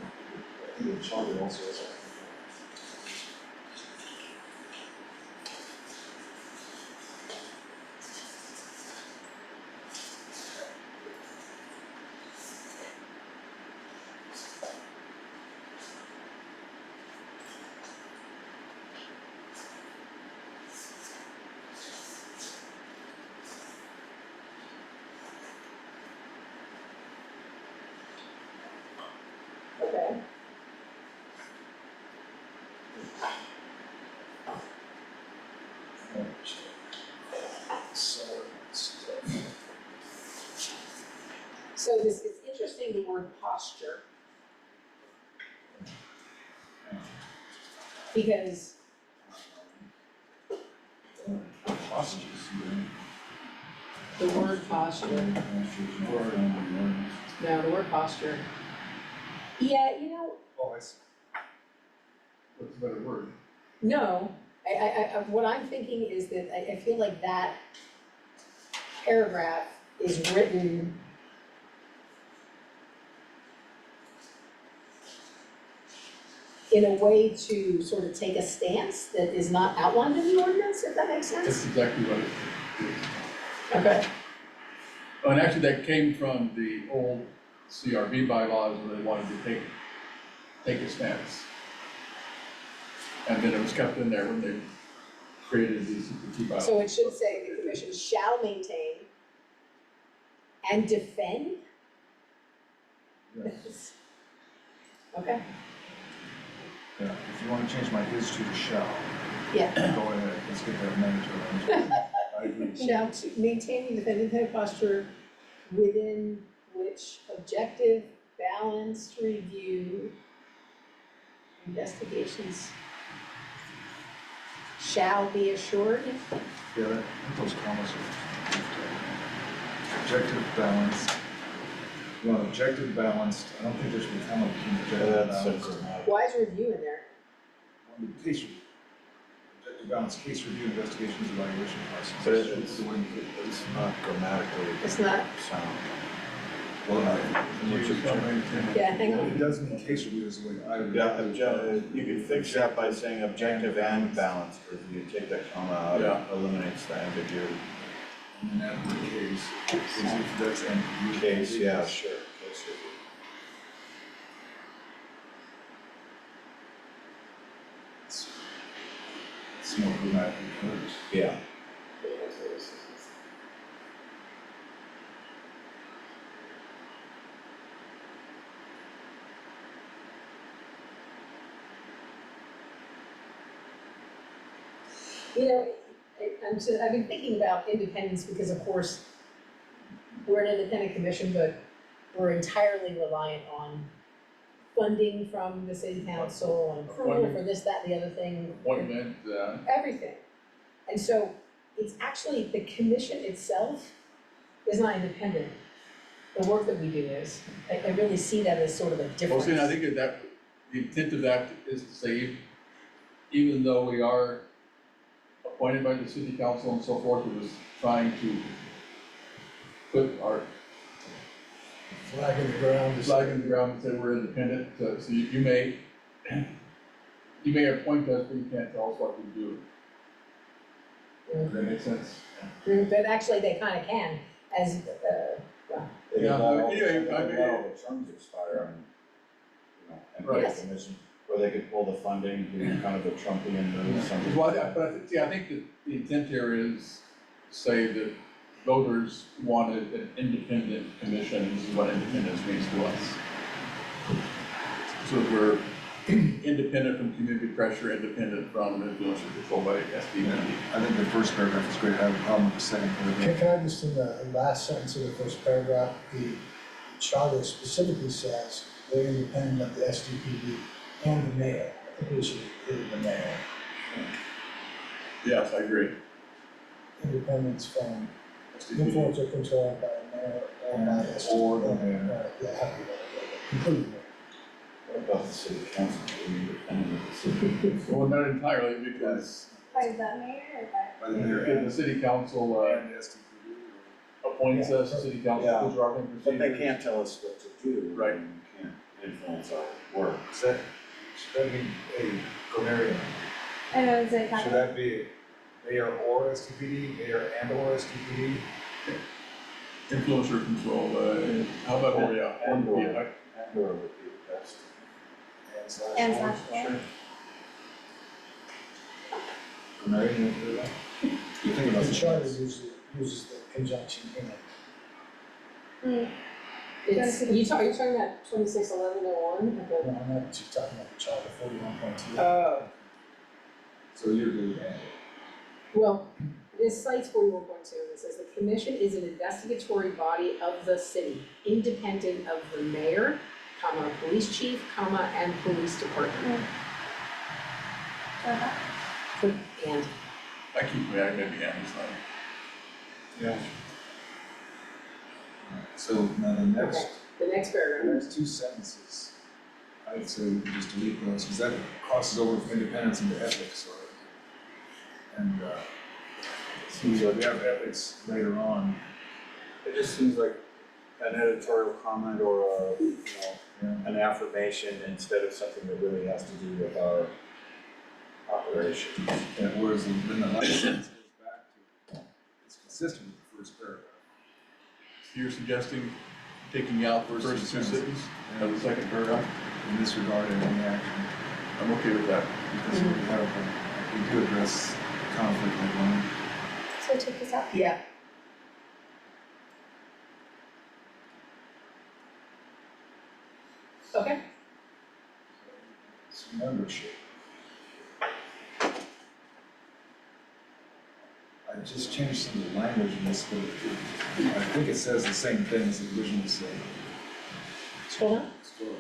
Speaker 2: the charter also has a.
Speaker 1: Okay. So this is interesting, the word posture. Because
Speaker 2: Hostages,
Speaker 1: the word posture, no, the word posture. Yeah, you know,
Speaker 2: Oh, I see.
Speaker 4: What's a better word?
Speaker 1: no, what I'm thinking is that I feel like that paragraph is written in a way to sort of take a stance that is not outlined in the ordinance, if that makes
Speaker 4: That's
Speaker 1: sense.
Speaker 4: exactly what it is.
Speaker 1: Okay.
Speaker 4: Oh, and actually, that came from the old CRB bylaws where they wanted to take a stance. And then it was kept in there when they created these CPT bylaws.
Speaker 1: So it should say the commission shall maintain and defend?
Speaker 2: Yes.
Speaker 1: Okay,
Speaker 2: Yeah, if you wanna change my is to shall,
Speaker 1: yeah.
Speaker 2: go ahead, let's get that amended to arrangement. I agree.
Speaker 1: Shall to maintain and defend independent posture within which objective, balanced review, investigations shall be assured?
Speaker 2: Yeah, that, those commas are. Objective, balanced. You want objective, balanced, I don't think there should be a comma between objective and
Speaker 6: that's so
Speaker 2: balanced.
Speaker 6: dramatic.
Speaker 1: Why is review in there?
Speaker 2: Case review. Objective, balanced, case review, investigations, evaluation process.
Speaker 6: But it's not grammatically
Speaker 1: It's not,
Speaker 6: sound.
Speaker 2: Well,
Speaker 1: yeah, hang on.
Speaker 2: it does mean case review is the way I would.
Speaker 6: Yeah, you could fix that by saying objective and balanced review, take that comma out,
Speaker 4: Yeah.
Speaker 6: it eliminates the ambiguity.
Speaker 2: And that word case, if that's ambiguous.
Speaker 6: Case, yeah, sure, case review.
Speaker 2: It's more grammatically correct.
Speaker 6: Yeah.
Speaker 1: You know, I've been thinking about independence because of course, we're an independent commission, but we're entirely reliant on funding from the city council and approval for this, that, and the other thing.
Speaker 4: Appointment,
Speaker 1: Everything. And so it's actually, the commission itself is not independent. The work that we do is. I really see that as sort of a
Speaker 4: well,
Speaker 1: difference.
Speaker 4: see, I think that the intent of that is to say, even though we are appointed by the city council and so forth, we're just trying to put our
Speaker 5: Flag in the ground is.
Speaker 4: flag in the ground and say we're independent, so you may, you may appoint us, but you can't tell us what to do. Does that make sense?
Speaker 1: But actually, they kinda can, as,
Speaker 6: They
Speaker 4: Yeah,
Speaker 6: let all,
Speaker 4: anyway,
Speaker 6: they
Speaker 4: I
Speaker 6: let
Speaker 4: mean-
Speaker 6: all the terms expire and, and
Speaker 4: Right.
Speaker 6: pay commission, or they could pull the funding, do kind of a Trumpian move, something.
Speaker 4: Well, but I think, I think that the intent here is to say that voters wanted an independent commission, and this is what independence means to us. So that we're independent from community pressure, independent from influence or control by SDPD.
Speaker 2: I think the first paragraph is great, I have a problem with the second paragraph.
Speaker 5: Can I just, in the last sentence of the first paragraph, the charter specifically says they're independent of the SDPD and the mayor. I think we should include the mayor.
Speaker 4: Yes, I agree.
Speaker 5: Independence from
Speaker 2: SDPD.
Speaker 5: influence or control by the mayor or by the SDPD.
Speaker 2: Or the mayor.
Speaker 5: Right, yeah, happy with it. Include the mayor.
Speaker 6: What about the city council, are we independent of the city council?
Speaker 4: Well, not entirely, because
Speaker 3: By the mayor or by?
Speaker 2: By the mayor
Speaker 4: if the
Speaker 2: and
Speaker 4: city council
Speaker 2: and the SDPD.
Speaker 4: appoints us, the city council
Speaker 6: Yeah.
Speaker 4: puts our own
Speaker 6: But they
Speaker 4: procedures.
Speaker 6: can't tell us what to do.
Speaker 4: Right.
Speaker 6: and you can't influence our work.
Speaker 2: Should that be a grammarian?
Speaker 3: I know, is it kind
Speaker 2: Should
Speaker 3: of,
Speaker 2: that be mayor or SDPD, mayor and or SDPD?
Speaker 4: Influence or control, how about, yeah,
Speaker 6: And or.
Speaker 4: yeah,
Speaker 6: And or would be the best.
Speaker 3: and slash
Speaker 6: Sure.
Speaker 3: or?
Speaker 2: Grammarian, you do that? You think about
Speaker 5: The charter
Speaker 2: it.
Speaker 5: uses the conjunction in it.
Speaker 3: Hmm,
Speaker 1: it's, you're talking about 261101,
Speaker 5: No, I'm not just talking about the charter, 41.2.
Speaker 1: Oh.
Speaker 2: So you're good with that?
Speaker 1: Well, this cites 41.2, and it says the commission is an investigatory body of the city, independent of the mayor, comma, police chief, comma, and police department.
Speaker 3: Okay.
Speaker 1: Put and.
Speaker 4: I keep, yeah, maybe, yeah, it's not.
Speaker 2: Yeah. So now the next,
Speaker 1: Okay, the next paragraph.
Speaker 2: there's two sentences. I'd say we could just delete those, because that crosses over from independence into ethics, or, and, we have ethics later on.
Speaker 6: It just seems like an editorial comment or a,
Speaker 2: Yeah.
Speaker 6: an affirmation instead of something that really has to do with our operations.
Speaker 2: And whereas then the next sentence goes back to, it's consistent with the first paragraph.
Speaker 4: You're suggesting taking out the first two sentences of the second paragraph?
Speaker 2: In this regard, any action,
Speaker 4: I'm okay with that.
Speaker 2: because we have, we do address conflict later on.
Speaker 3: So take this out.
Speaker 1: Yeah. Okay,
Speaker 2: It's membership. I just changed some of the language in this, but I think it says the same thing as it originally said.
Speaker 1: scroll down.
Speaker 2: Still-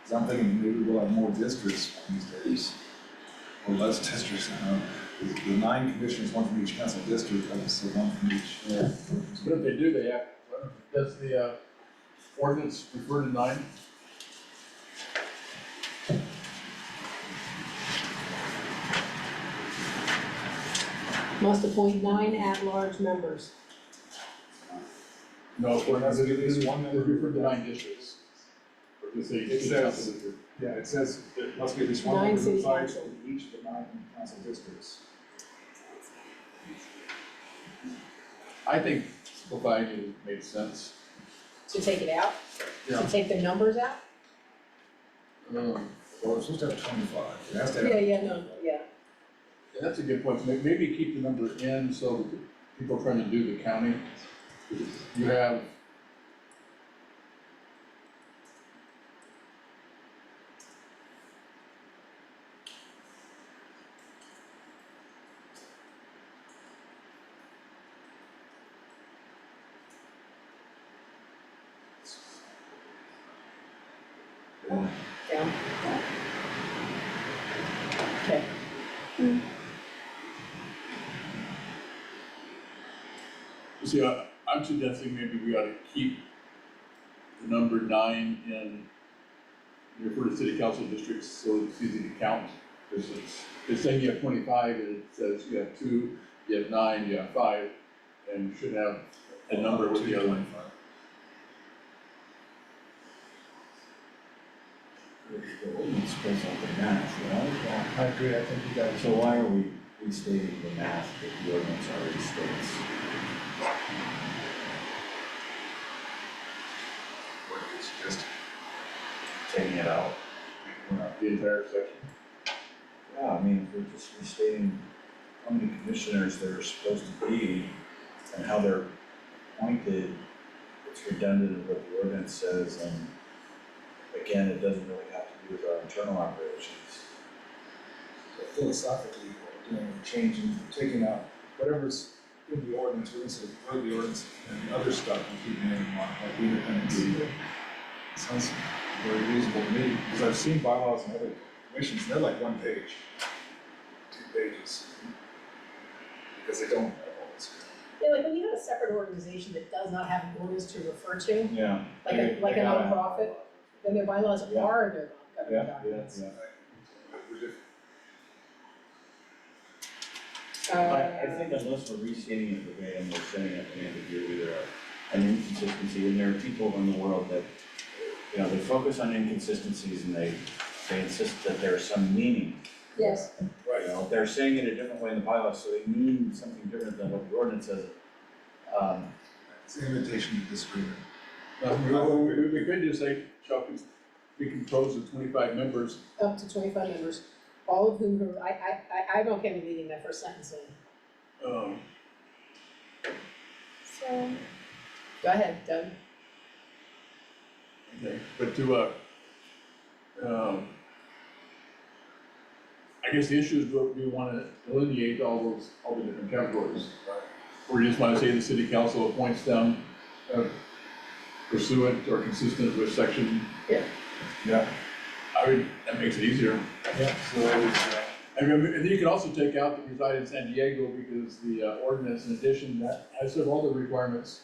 Speaker 2: Cause I'm thinking maybe we'll have more districts these days, or less districts, I don't know. The 9 commissioners, one from each council district, I just said one from each.
Speaker 4: But if they do, they have, does the ordinance refer to 9?
Speaker 1: Must appoint 9 at-large members.
Speaker 4: No,
Speaker 2: Or has to be at least one
Speaker 4: They
Speaker 2: member.
Speaker 4: refer to 9 districts. Or does it say
Speaker 2: It
Speaker 4: each
Speaker 2: says-
Speaker 4: council district?
Speaker 2: Yeah, it says there must be at least one
Speaker 1: 9
Speaker 2: member who
Speaker 1: city
Speaker 2: resides
Speaker 1: council.
Speaker 2: in each of the 9 council districts.
Speaker 4: I think simplifying it makes sense.
Speaker 1: To take it out?
Speaker 4: Yeah.
Speaker 1: To take the numbers out?
Speaker 2: Well, we're supposed to have 25, it has to have.
Speaker 1: Yeah,
Speaker 4: Yeah, that's a good point. Maybe keep the number in so that people trying to do the county, you have
Speaker 2: Yeah.
Speaker 1: Down. Okay.
Speaker 4: You see, I'm suggesting maybe we ought to keep the number 9 in, refer to city council districts so it's easy to count. Because it's saying you have 25, and it says you have 2, you have 9, you have 5, and you should have a number with the other one.
Speaker 2: 25.
Speaker 6: The ordinance spells out the math, you know?
Speaker 5: I agree, I think you guys.
Speaker 6: So why are we restating the math that the ordinance already states?
Speaker 2: What do you suggest?
Speaker 6: Taking it out?
Speaker 4: The entire section.
Speaker 6: Yeah, I mean, if we're just restating how many commissioners there are supposed to be and how they're appointed, it's redundant with what the ordinance says, and again, it doesn't really have to do with our internal operations.
Speaker 2: Philosophically, we're doing a change in taking out whatever's in the ordinance, we're gonna word the ordinance and the other stuff and keeping it in mind, like the independence. Sounds very reasonable to me, because I've seen bylaws and other commissions, and they're like 1 page, 2 pages. Because they don't have all this.
Speaker 1: Yeah, like when you have a separate organization that does not have an ordinance to refer to,
Speaker 6: Yeah.
Speaker 1: like a nonprofit, then their bylaws
Speaker 6: Yeah.
Speaker 1: are their
Speaker 6: Yeah,
Speaker 1: governing
Speaker 6: yeah,
Speaker 1: documents.
Speaker 6: yeah.
Speaker 2: We're different.
Speaker 6: I think unless we're restating it verbatim, we're setting up an ambiguity or an inconsistency, and there are people in the world that, you know, they focus on inconsistencies and they insist that there's some meaning.
Speaker 1: Yes,
Speaker 6: You know, they're saying it a different way in the bylaws, so they mean something different than what the ordinance says.
Speaker 2: It's an invitation to disagreement.
Speaker 4: We could just say, shall be composed of 25 members.
Speaker 1: up to 25 members, all of whom are, I'm okay with leaving that first sentence in.
Speaker 3: So,
Speaker 1: Go ahead, Doug.
Speaker 4: Okay, but to, I guess the issue is, do we want to delineate all the different categories? Or you just want to say the city council appoints them pursuant or consistent with section?
Speaker 2: Yeah.
Speaker 4: That makes it easier.
Speaker 5: Yeah.
Speaker 4: And then you can also take out the reside in San Diego, because the ordinance, in addition, that has several other requirements.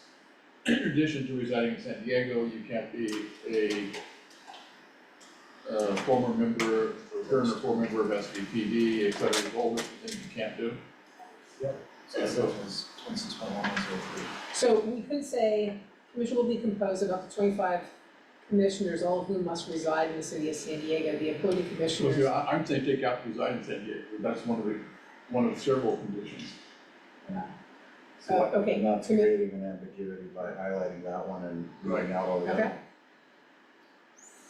Speaker 4: In addition to residing in San Diego, you can't be a former member, or current or former member of SVPD, et cetera, there's all those things you can't do.
Speaker 2: So that was 26.1103.
Speaker 1: So we could say, commission will be composed of up to 25 commissioners, all of whom must reside in the city of San Diego. The appointed
Speaker 4: So
Speaker 1: commissioners,
Speaker 4: I'm saying take out reside in San Diego, that's one of several conditions.
Speaker 1: okay.
Speaker 6: Not creating an ambiguity by highlighting that one and leaving out all the
Speaker 1: Okay.
Speaker 6: other.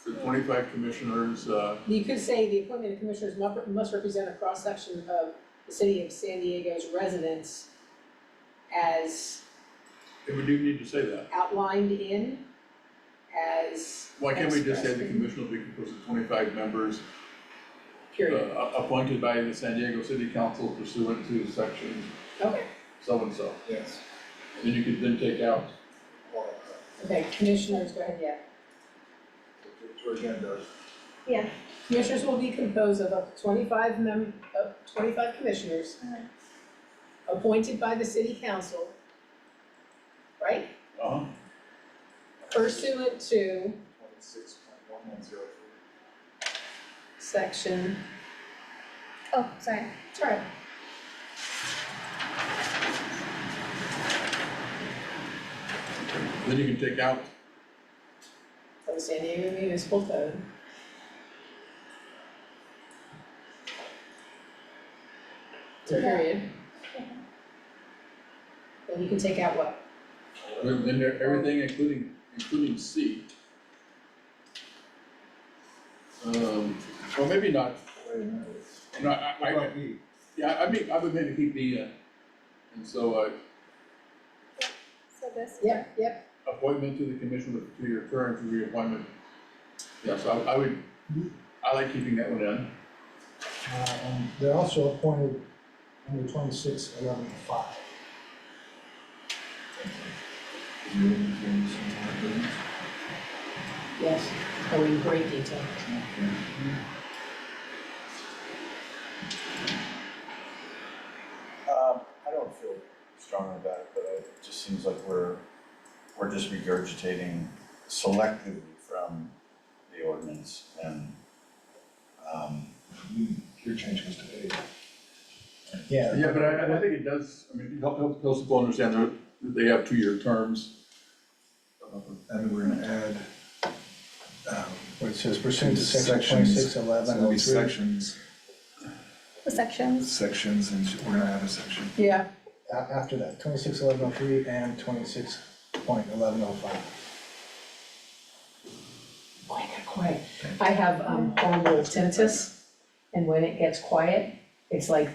Speaker 4: The 25 commissioners,
Speaker 1: You could say the appointed commissioners must represent a cross-section of the city of San Diego's residents as
Speaker 4: and we do need to say that.
Speaker 1: outlined in, as
Speaker 4: Why can't we just say
Speaker 1: expressed
Speaker 4: the
Speaker 1: in,
Speaker 4: commission will be composed of 25 members
Speaker 1: period.
Speaker 4: appointed by the San Diego City Council pursuant to section
Speaker 1: Okay,
Speaker 4: so-and-so?
Speaker 2: Yes.
Speaker 4: And then you could then take out,
Speaker 1: okay, commissioners, go ahead, yeah.
Speaker 2: To again, Doug.
Speaker 3: yeah,
Speaker 1: Commissioners will be composed of up to 25 commissioners appointed by the city council, right? Pursuant to
Speaker 2: 26.1103.
Speaker 1: section,
Speaker 3: oh, sorry.
Speaker 1: it's all right.
Speaker 4: then you can take out,
Speaker 1: Of the San Diego Municipal Code. Period. Then you can take out what?
Speaker 4: then everything including C. Well, maybe not,
Speaker 2: Wait a minute.
Speaker 4: no,
Speaker 2: What about B?
Speaker 4: yeah, I would maybe keep B in. And so,
Speaker 3: So this.
Speaker 1: Yep,
Speaker 4: appointment to the commission with a 2-year term for reappointment. Yeah, so I like keeping that one in.
Speaker 5: And they're also appointed under 26.11.5.
Speaker 1: yes, oh, in great detail.
Speaker 6: I don't feel strongly about it, but it just seems like we're just regurgitating selectively from the ordinance and,
Speaker 2: Your change goes to 8.
Speaker 5: Yeah.
Speaker 4: Yeah, but I think it does, I mean, helps people understand that they have 2-year terms.
Speaker 2: And we're gonna add,
Speaker 5: Where it says pursuant to section
Speaker 2: sections.
Speaker 5: 2611
Speaker 2: So there'll be sections,
Speaker 3: The sections.
Speaker 2: and we're gonna add a section.
Speaker 1: Yeah,
Speaker 5: After that, 261103 and 26.1105.
Speaker 1: boy, I got quiet. I have horrible tinnitus, and when it gets quiet, it's like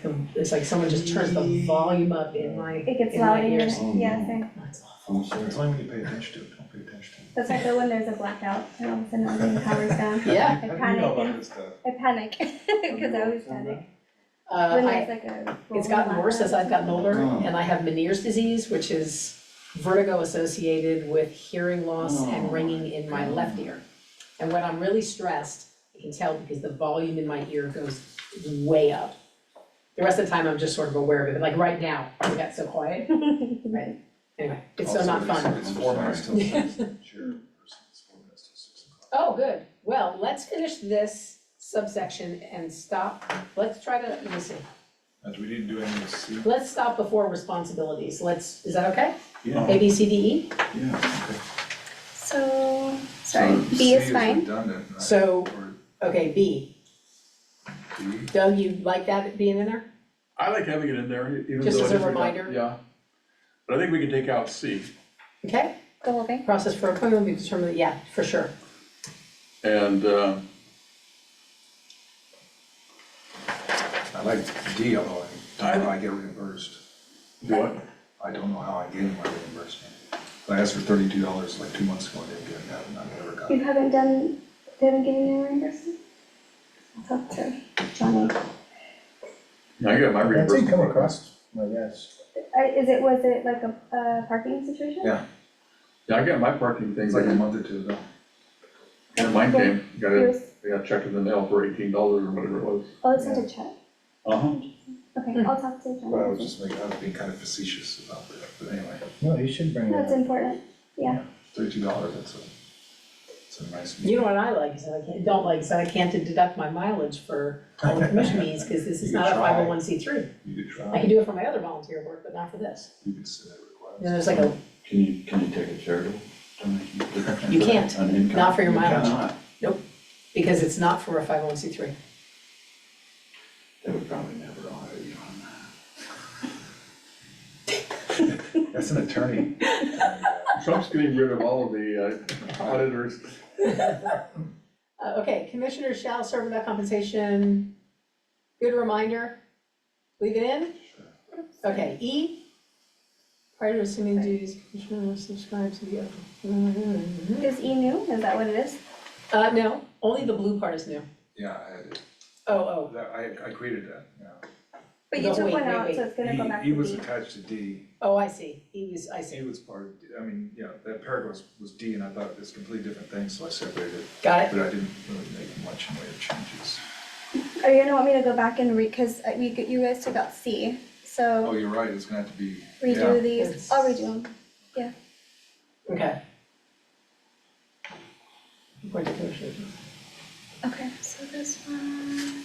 Speaker 1: someone just turns the volume up in my
Speaker 3: It gets
Speaker 1: in my
Speaker 3: loud in your,
Speaker 1: ears.
Speaker 3: yeah, same.
Speaker 1: Oh, it's awful.
Speaker 2: It's only when you pay attention to it, don't pay attention to it.
Speaker 3: That's like when there's a blackout and all of a sudden everything powers down.
Speaker 1: Yeah.
Speaker 2: How do you know about this stuff?
Speaker 3: I panic, because I always panic. When
Speaker 1: I,
Speaker 3: there's like a.
Speaker 1: it's
Speaker 3: rolling
Speaker 1: gotten worse as I've gotten older,
Speaker 6: Oh.
Speaker 1: and I have Meniere's disease, which is vertigo associated with hearing loss and ringing in my left ear. And when I'm really stressed, I can tell because the volume in my ear goes way up. The rest of the time, I'm just sort of aware of it, like right now, I got so quiet, right? Anyway, it's so
Speaker 2: Also,
Speaker 1: not fun.
Speaker 2: It's 4 minutes till 6. Chairperson, it's 4 minutes till 6 o'clock.
Speaker 1: Oh, good. Well, let's finish this subsection and stop. Let's try to, let me see.
Speaker 2: Do we need to do any of C?
Speaker 1: Let's stop before responsibilities. Is that okay?
Speaker 6: Yeah,
Speaker 1: A, B, C, D, E?
Speaker 6: yeah.
Speaker 3: So, sorry,
Speaker 2: So
Speaker 3: B is
Speaker 2: C
Speaker 3: fine.
Speaker 2: redundant, right?
Speaker 1: So-
Speaker 2: Or
Speaker 1: Okay, B.
Speaker 2: D?
Speaker 1: Doug, you like that being in there?
Speaker 4: I like having it in there, even though.
Speaker 1: Just as
Speaker 4: it
Speaker 1: a
Speaker 4: is
Speaker 1: reminder?
Speaker 4: Yeah. But I think we can take out C,
Speaker 1: Okay?
Speaker 3: The whole thing?
Speaker 1: Process for appointment will be determined, yeah, for sure.
Speaker 4: and,
Speaker 2: I like D, although I don't know how I get reimbursed.
Speaker 4: what?
Speaker 2: I don't know how I gain my reimbursement. I asked for $32 like 2 months ago, and didn't get that, and I never got
Speaker 3: You
Speaker 2: it.
Speaker 3: haven't done, they haven't given you a reimbursement? I'll talk to Johnny.
Speaker 4: I got my
Speaker 5: That
Speaker 4: reimbursement.
Speaker 5: did come across my desk.
Speaker 3: Was it like a parking situation?
Speaker 2: Yeah.
Speaker 4: Yeah, I got my parking thing,
Speaker 2: It's like a month or 2 ago.
Speaker 4: and mine came, got it,
Speaker 3: Yours,
Speaker 4: I got checked in the mail for $18 or whatever it was.
Speaker 3: oh, it's sent a check?
Speaker 4: Uh-huh.
Speaker 3: Okay, I'll talk to
Speaker 2: But I was
Speaker 3: Johnny.
Speaker 2: just making, I was being kind of facetious about that, but anyway,
Speaker 5: No, you should bring
Speaker 3: That's
Speaker 5: that up.
Speaker 3: important, yeah.
Speaker 2: $32, it's a nice.
Speaker 1: You know what I like, is that I can't deduct my mileage for all the commission meetings, because this is
Speaker 2: You
Speaker 1: not a
Speaker 2: could try.
Speaker 1: 501c3.
Speaker 2: You could
Speaker 1: I
Speaker 2: try,
Speaker 1: can do it for my other volunteer work, but not for this.
Speaker 2: you could submit a request.
Speaker 1: And there's like a,
Speaker 6: Can you take a charitable donation?
Speaker 1: You can't,
Speaker 6: An income?
Speaker 1: not for your
Speaker 6: You
Speaker 1: mileage.
Speaker 6: cannot.
Speaker 1: because it's not for a 501c3.
Speaker 6: They would probably never hire you on that.
Speaker 2: That's an attorney.
Speaker 4: Trump's getting rid of all of the auditors.
Speaker 1: Okay, commissioners shall serve without compensation. Good reminder, leave it in? Okay, E. Prior to assuming duties, commissioner must subscribe to the other.
Speaker 3: Is E new? Is that what it is?
Speaker 1: No, only the blue part is new.
Speaker 2: Yeah, I had it.
Speaker 1: Oh,
Speaker 2: I created that, yeah.
Speaker 3: But you
Speaker 1: No,
Speaker 3: took
Speaker 1: wait,
Speaker 3: one
Speaker 1: wait,
Speaker 3: out,
Speaker 1: wait.
Speaker 3: so it's gonna go back
Speaker 2: He
Speaker 3: to
Speaker 2: was
Speaker 3: B.
Speaker 2: attached to D.
Speaker 1: oh, I see, I see,
Speaker 2: He was part of, I mean, yeah, that paragraph was D, and I thought it was a completely different thing, so I separated it.
Speaker 1: got it?
Speaker 2: But I didn't really make much in way of changes.
Speaker 3: Are you gonna want me to go back and read, cause you guys took out C,
Speaker 2: Oh,
Speaker 3: so
Speaker 2: you're right, it's gonna have to be,
Speaker 3: redo
Speaker 2: yeah,
Speaker 3: these,
Speaker 1: It's-
Speaker 3: I'll redo them.
Speaker 1: Okay. Report to commissioners.
Speaker 3: Okay, so this one.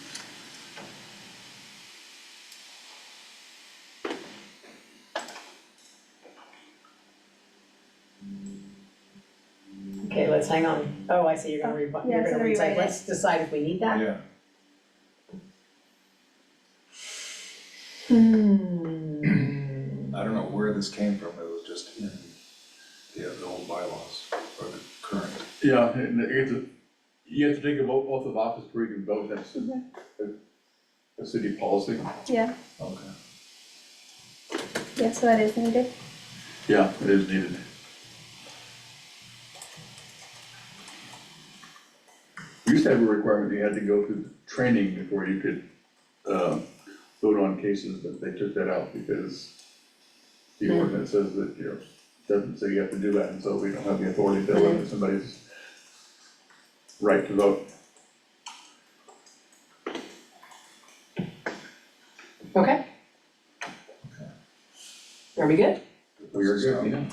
Speaker 1: Okay, let's hang on. Oh, I see, you're gonna
Speaker 3: Yeah,
Speaker 1: you're
Speaker 3: it's
Speaker 1: gonna
Speaker 3: gonna
Speaker 1: retype.
Speaker 3: rewrite it.
Speaker 1: Let's decide if we need that.
Speaker 2: yeah. I don't know where this came from, it was just in the old bylaws, or the current.
Speaker 4: Yeah, and you have to take a oath of office before you can vote, that's a city policy.
Speaker 3: Yeah,
Speaker 2: Okay.
Speaker 3: yeah, so that is needed.
Speaker 4: Yeah, it is needed. We used to have a requirement, you had to go through training before you could, vote on cases, but they took that out because the ordinance says that, doesn't say you have to do that, and so we don't have the authority to limit somebody's right to vote.
Speaker 1: Okay. Are we good?
Speaker 4: We are good, yeah.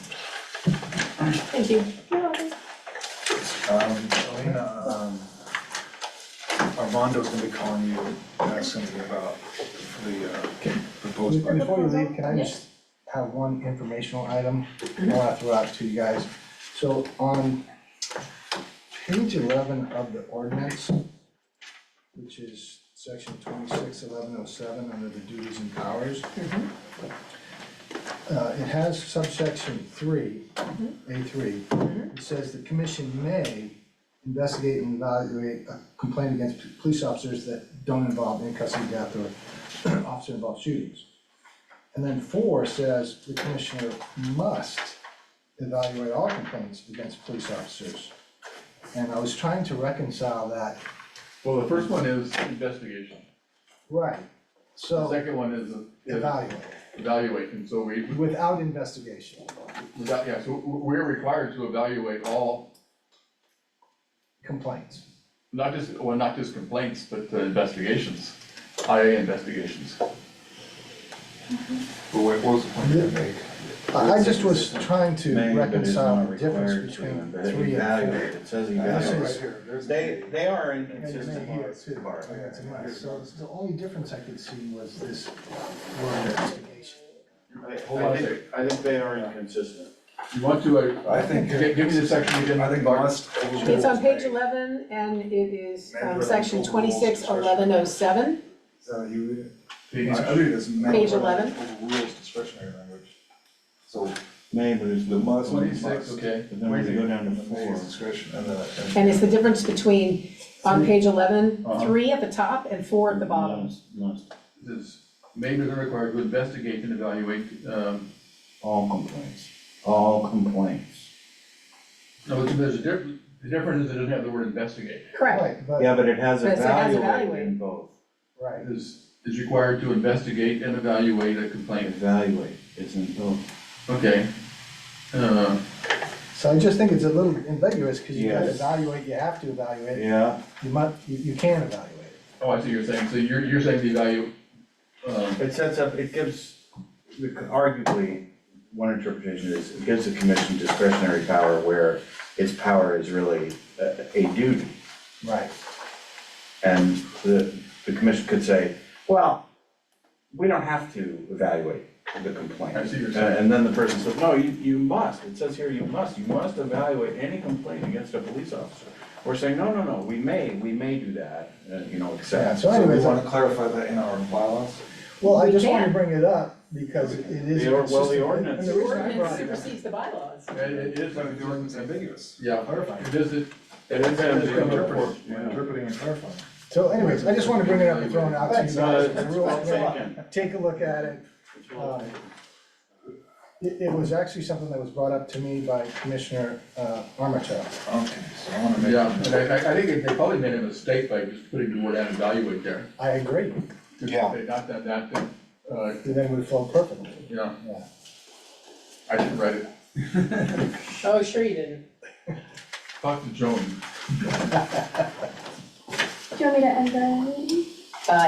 Speaker 1: Thank you.
Speaker 3: You're welcome.
Speaker 2: Elena, Armando's gonna be calling you and ask something about the proposed budget.
Speaker 5: Before you leave, can I just have one informational item I wanna throw out to you guys? So on page 11 of the ordinance, which is section 261107 under the duties and powers, it has subsection 3, A3. It says the commission may investigate and evaluate a complaint against police officers that don't involve in custody death or officer involved shootings. And then 4 says the commissioner must evaluate all complaints against police officers. And I was trying to reconcile that.
Speaker 4: Well, the first one is investigation.
Speaker 5: Right.
Speaker 4: The
Speaker 5: So
Speaker 4: second one is
Speaker 5: evaluate
Speaker 4: evaluation, so
Speaker 5: without investigation.
Speaker 4: so we're required to evaluate all,
Speaker 5: Complaints.
Speaker 4: not just complaints, but investigations, IA investigations.
Speaker 2: But what was the point you make?
Speaker 5: I just was trying to
Speaker 6: May, but is
Speaker 5: reconcile
Speaker 6: not
Speaker 5: the difference
Speaker 6: required to,
Speaker 5: between
Speaker 6: but
Speaker 5: 3 and 4.
Speaker 6: evaluate, it says
Speaker 2: This is
Speaker 6: evaluate.
Speaker 2: right here, there's.
Speaker 6: They are
Speaker 5: And
Speaker 6: inconsistent.
Speaker 5: it may here too. It's a mess. So the only difference I could see was this word investigation.
Speaker 6: I think they are inconsistent.
Speaker 4: You want to,
Speaker 2: I think.
Speaker 4: give me the section again.
Speaker 2: I think must.
Speaker 1: It's on page 11, and it is section 261107.
Speaker 2: So you read it?
Speaker 4: Page
Speaker 2: I read it as may.
Speaker 1: Page 11.
Speaker 2: Overrules discretionary language. So
Speaker 6: May, but it's
Speaker 2: the must.
Speaker 4: 26, okay.
Speaker 6: But then when you go down to
Speaker 2: May is
Speaker 6: 4,
Speaker 2: discretion and
Speaker 1: And it's the difference between, on page 11,
Speaker 4: Uh-huh.
Speaker 1: 3 at the top and 4 at the bottom.
Speaker 6: must,
Speaker 4: This may be required to investigate and evaluate,
Speaker 6: all complaints.
Speaker 4: no, there's a difference, the difference is it doesn't have the word investigate.
Speaker 1: Correct.
Speaker 5: Right, but,
Speaker 6: Yeah, but it has
Speaker 1: But it has
Speaker 6: evaluate
Speaker 1: evaluate.
Speaker 6: in both.
Speaker 5: right.
Speaker 4: Is required to investigate and evaluate a complaint.
Speaker 6: Evaluate, it's in both.
Speaker 4: Okay.
Speaker 5: So I just think it's a little ambiguous, because you gotta
Speaker 6: Yes.
Speaker 5: evaluate, you have to evaluate,
Speaker 6: Yeah,
Speaker 5: you can evaluate it.
Speaker 4: Oh, I see what you're saying, so you're saying the value,
Speaker 6: it sets up, it gives, arguably, one interpretation is, it gives the commission discretionary power where its power is really a duty.
Speaker 5: Right.
Speaker 6: And the commission could say, well, we don't have to evaluate the complaint.
Speaker 4: I see what you're saying.
Speaker 6: And then the person says, no, you must, it says here you must evaluate any complaint against a police officer. We're saying, no, we may do that,
Speaker 5: Yeah,
Speaker 6: except.
Speaker 5: so
Speaker 2: So we
Speaker 5: anyways,
Speaker 2: wanna clarify that in our bylaws?
Speaker 5: well, I
Speaker 1: We
Speaker 5: just wanted to
Speaker 1: can.
Speaker 5: bring it up, because it is.
Speaker 6: The or- well, the
Speaker 5: consistent.
Speaker 6: ordinance-
Speaker 5: And
Speaker 1: The
Speaker 5: the reason I
Speaker 1: ordinance
Speaker 5: brought it up,
Speaker 1: supersedes the bylaws.
Speaker 4: and it is,
Speaker 2: But the ordinance is ambiguous.
Speaker 4: yeah,
Speaker 5: clarifying.
Speaker 4: it is,
Speaker 6: It is
Speaker 2: We're
Speaker 6: ambiguous.
Speaker 2: interpreting and clarifying.
Speaker 5: So anyways, I just wanted to bring it up and throw it out to you
Speaker 6: No,
Speaker 5: guys.
Speaker 6: it's
Speaker 5: The rules
Speaker 6: well
Speaker 5: committee,
Speaker 6: taken.
Speaker 5: take a look at it.
Speaker 6: It's well taken.
Speaker 5: It was actually something that was brought up to me by Commissioner Armato.
Speaker 2: Okay, so I wanna make.
Speaker 4: yeah, and I think they probably made a mistake by just putting the word and evaluate there.
Speaker 5: I agree,
Speaker 2: Yeah.
Speaker 4: Not that,
Speaker 5: then it would flow perfectly.
Speaker 4: yeah,
Speaker 5: Yeah.
Speaker 4: I didn't write it.
Speaker 1: Oh, sure you didn't.
Speaker 4: Talk to Joan.
Speaker 3: Do you want me to end the meeting?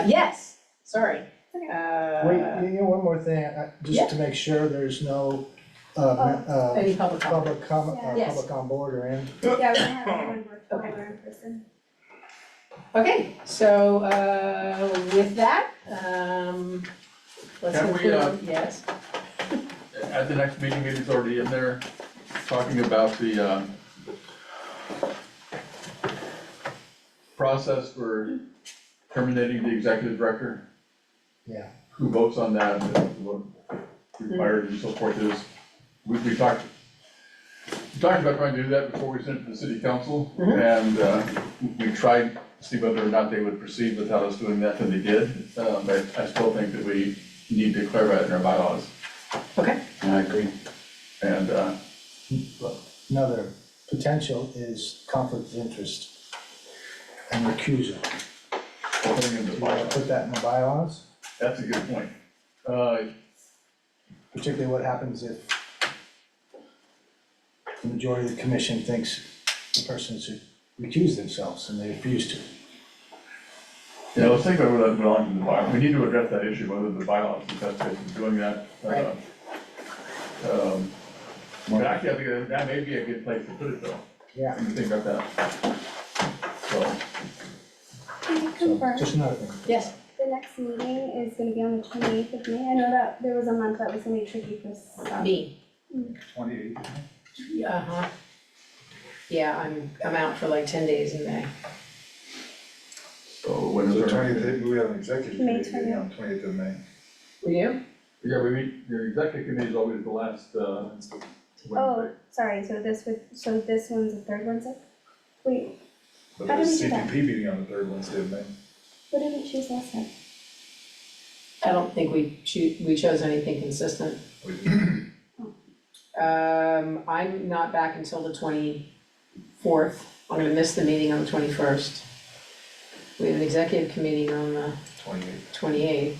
Speaker 1: Yes, sorry.
Speaker 3: Okay.
Speaker 5: Wait, one more thing, just to make sure there's no,
Speaker 1: Any public comment?
Speaker 5: public comment, or
Speaker 1: Yes.
Speaker 5: public on board or in.
Speaker 3: Yeah, we're gonna have everyone virtual
Speaker 1: Okay.
Speaker 3: or in person.
Speaker 1: Okay, so, with that, let's
Speaker 4: Can we,
Speaker 1: conclude, yes.
Speaker 4: At the next meeting, it's already in there, talking about the, process for terminating the executive director.
Speaker 5: Yeah.
Speaker 4: Who votes on that, and what required and so forth is, we talked about trying to do that before we sent it to the city council, and, we tried to see whether or not they would proceed without us doing that, and they did, but I still think that we need to clarify it in our bylaws,
Speaker 1: Okay,
Speaker 6: I agree.
Speaker 4: and,
Speaker 5: Another potential is conflict of interest and recusal.
Speaker 4: putting in the
Speaker 5: Do you wanna
Speaker 4: bylaws.
Speaker 5: put that in the bylaws?
Speaker 4: That's a good point.
Speaker 5: Particularly what happens if the majority of the commission thinks the person should recuse themselves and they refuse to.
Speaker 4: Yeah, let's think about whether that belongs in the bylaws. We need to address that issue, whether the bylaws is best place of doing that.
Speaker 1: Right.
Speaker 4: But actually, I think that may be a good place to put it though,
Speaker 5: Yeah.
Speaker 4: when you think about that. So,
Speaker 5: So,
Speaker 3: confirm?
Speaker 5: just another thing.
Speaker 1: Yes,
Speaker 3: The next meeting is gonna be on the 28th of May. I know that there was a month that was gonna be tricky for some.
Speaker 1: me,
Speaker 2: 28th.
Speaker 1: uh-huh. Yeah, I'm out for like 10 days in May.
Speaker 4: So when is
Speaker 2: So
Speaker 4: our?
Speaker 2: 20th, we have an executive
Speaker 3: May
Speaker 2: meeting on 20th of May.
Speaker 1: We do?
Speaker 4: Yeah, we meet, the executive committee is always the last, Wednesday.
Speaker 3: Oh, sorry, so this one's the third Wednesday? Wait,
Speaker 2: But
Speaker 3: How did
Speaker 2: there's
Speaker 3: we do that?
Speaker 2: CPP meeting on the third Wednesday of May.
Speaker 3: what did we choose last time?
Speaker 1: I don't think we chose anything consistent.
Speaker 2: We did.
Speaker 1: I'm not back until the 24th. I'm gonna miss the meeting on the 21st. We have an executive committee on the
Speaker 2: 28th.
Speaker 1: 28th.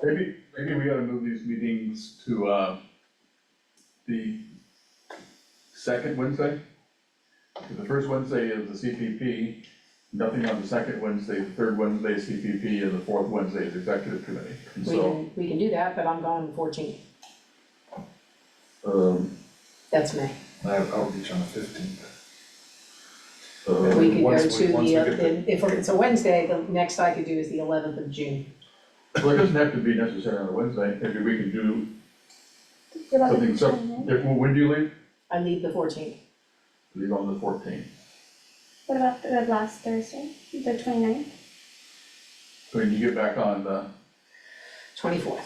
Speaker 4: Maybe we ought to move these meetings to, the second Wednesday. The first Wednesday is the CPP, nothing on the second Wednesday, the third Wednesday is CPP, and the fourth Wednesday is executive committee. And so,
Speaker 1: we can do that, but I'm gone on the 14th. That's May.
Speaker 2: I have outreach on the 15th.
Speaker 1: We could go
Speaker 2: Once
Speaker 1: to
Speaker 2: we get
Speaker 1: if it's a Wednesday, the next I could do is the 11th of June.
Speaker 4: Well, it doesn't have to be necessary on a Wednesday, maybe we can do
Speaker 3: What about
Speaker 4: something,
Speaker 3: the
Speaker 4: so,
Speaker 3: 29th?
Speaker 4: when do you leave?
Speaker 1: I leave the 14th.
Speaker 4: Leave on the 14th.
Speaker 3: What about the last Thursday, the 29th?
Speaker 4: So you get back on the,
Speaker 1: 24th.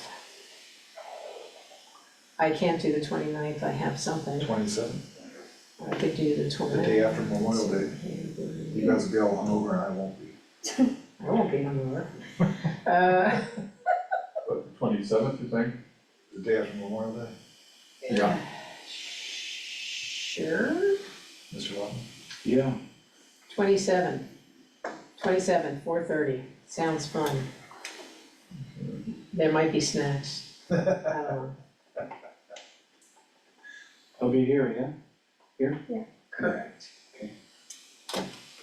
Speaker 1: I can't do the 29th, I have something.
Speaker 2: 27th,
Speaker 1: I could do the 29th.
Speaker 2: the day after Memorial Day. You guys will be all hungover and I won't be.
Speaker 1: I won't be hungover.
Speaker 4: what, 27th, you think?
Speaker 2: The day after Memorial Day,
Speaker 4: Yeah.
Speaker 1: Sure,
Speaker 2: Mr. Lawton?
Speaker 6: Yeah.
Speaker 1: 27, 4:30, sounds fun. There might be snacks, I don't know.
Speaker 6: I'll be here, yeah?
Speaker 1: Correct.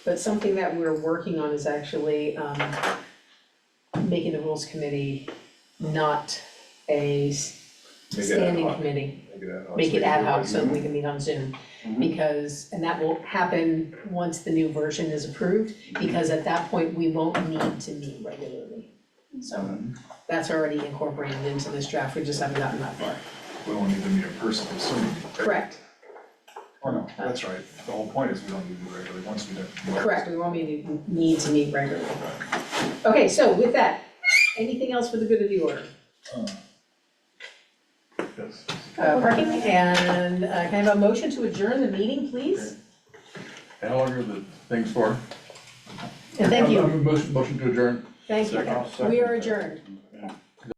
Speaker 1: But something that we're working on is actually making the rules committee not a
Speaker 2: Make it ad
Speaker 1: standing
Speaker 2: hoc.
Speaker 1: committee.
Speaker 2: Make it ad hoc.
Speaker 1: Make it ad hoc so
Speaker 2: we
Speaker 1: we can meet on Zoom.
Speaker 6: Mhm.
Speaker 1: Because, and that will happen once the new version is approved, because at that point, we won't need to meet regularly. So that's already incorporated into this draft, we just haven't gotten that far.
Speaker 2: We won't need to meet in person, so.
Speaker 1: Correct,
Speaker 2: Oh, no, that's right. The whole point is we don't need to do it regularly, once we do.
Speaker 1: correct, we won't need to meet regularly. Okay, so with that, anything else for the good of the order?
Speaker 4: Yes.
Speaker 1: Parking, and can I have a motion to adjourn the meeting, please?
Speaker 4: How long are the things for?
Speaker 1: And thank you,
Speaker 4: Motion to adjourn.
Speaker 1: thank you.
Speaker 6: Second.
Speaker 1: We are adjourned.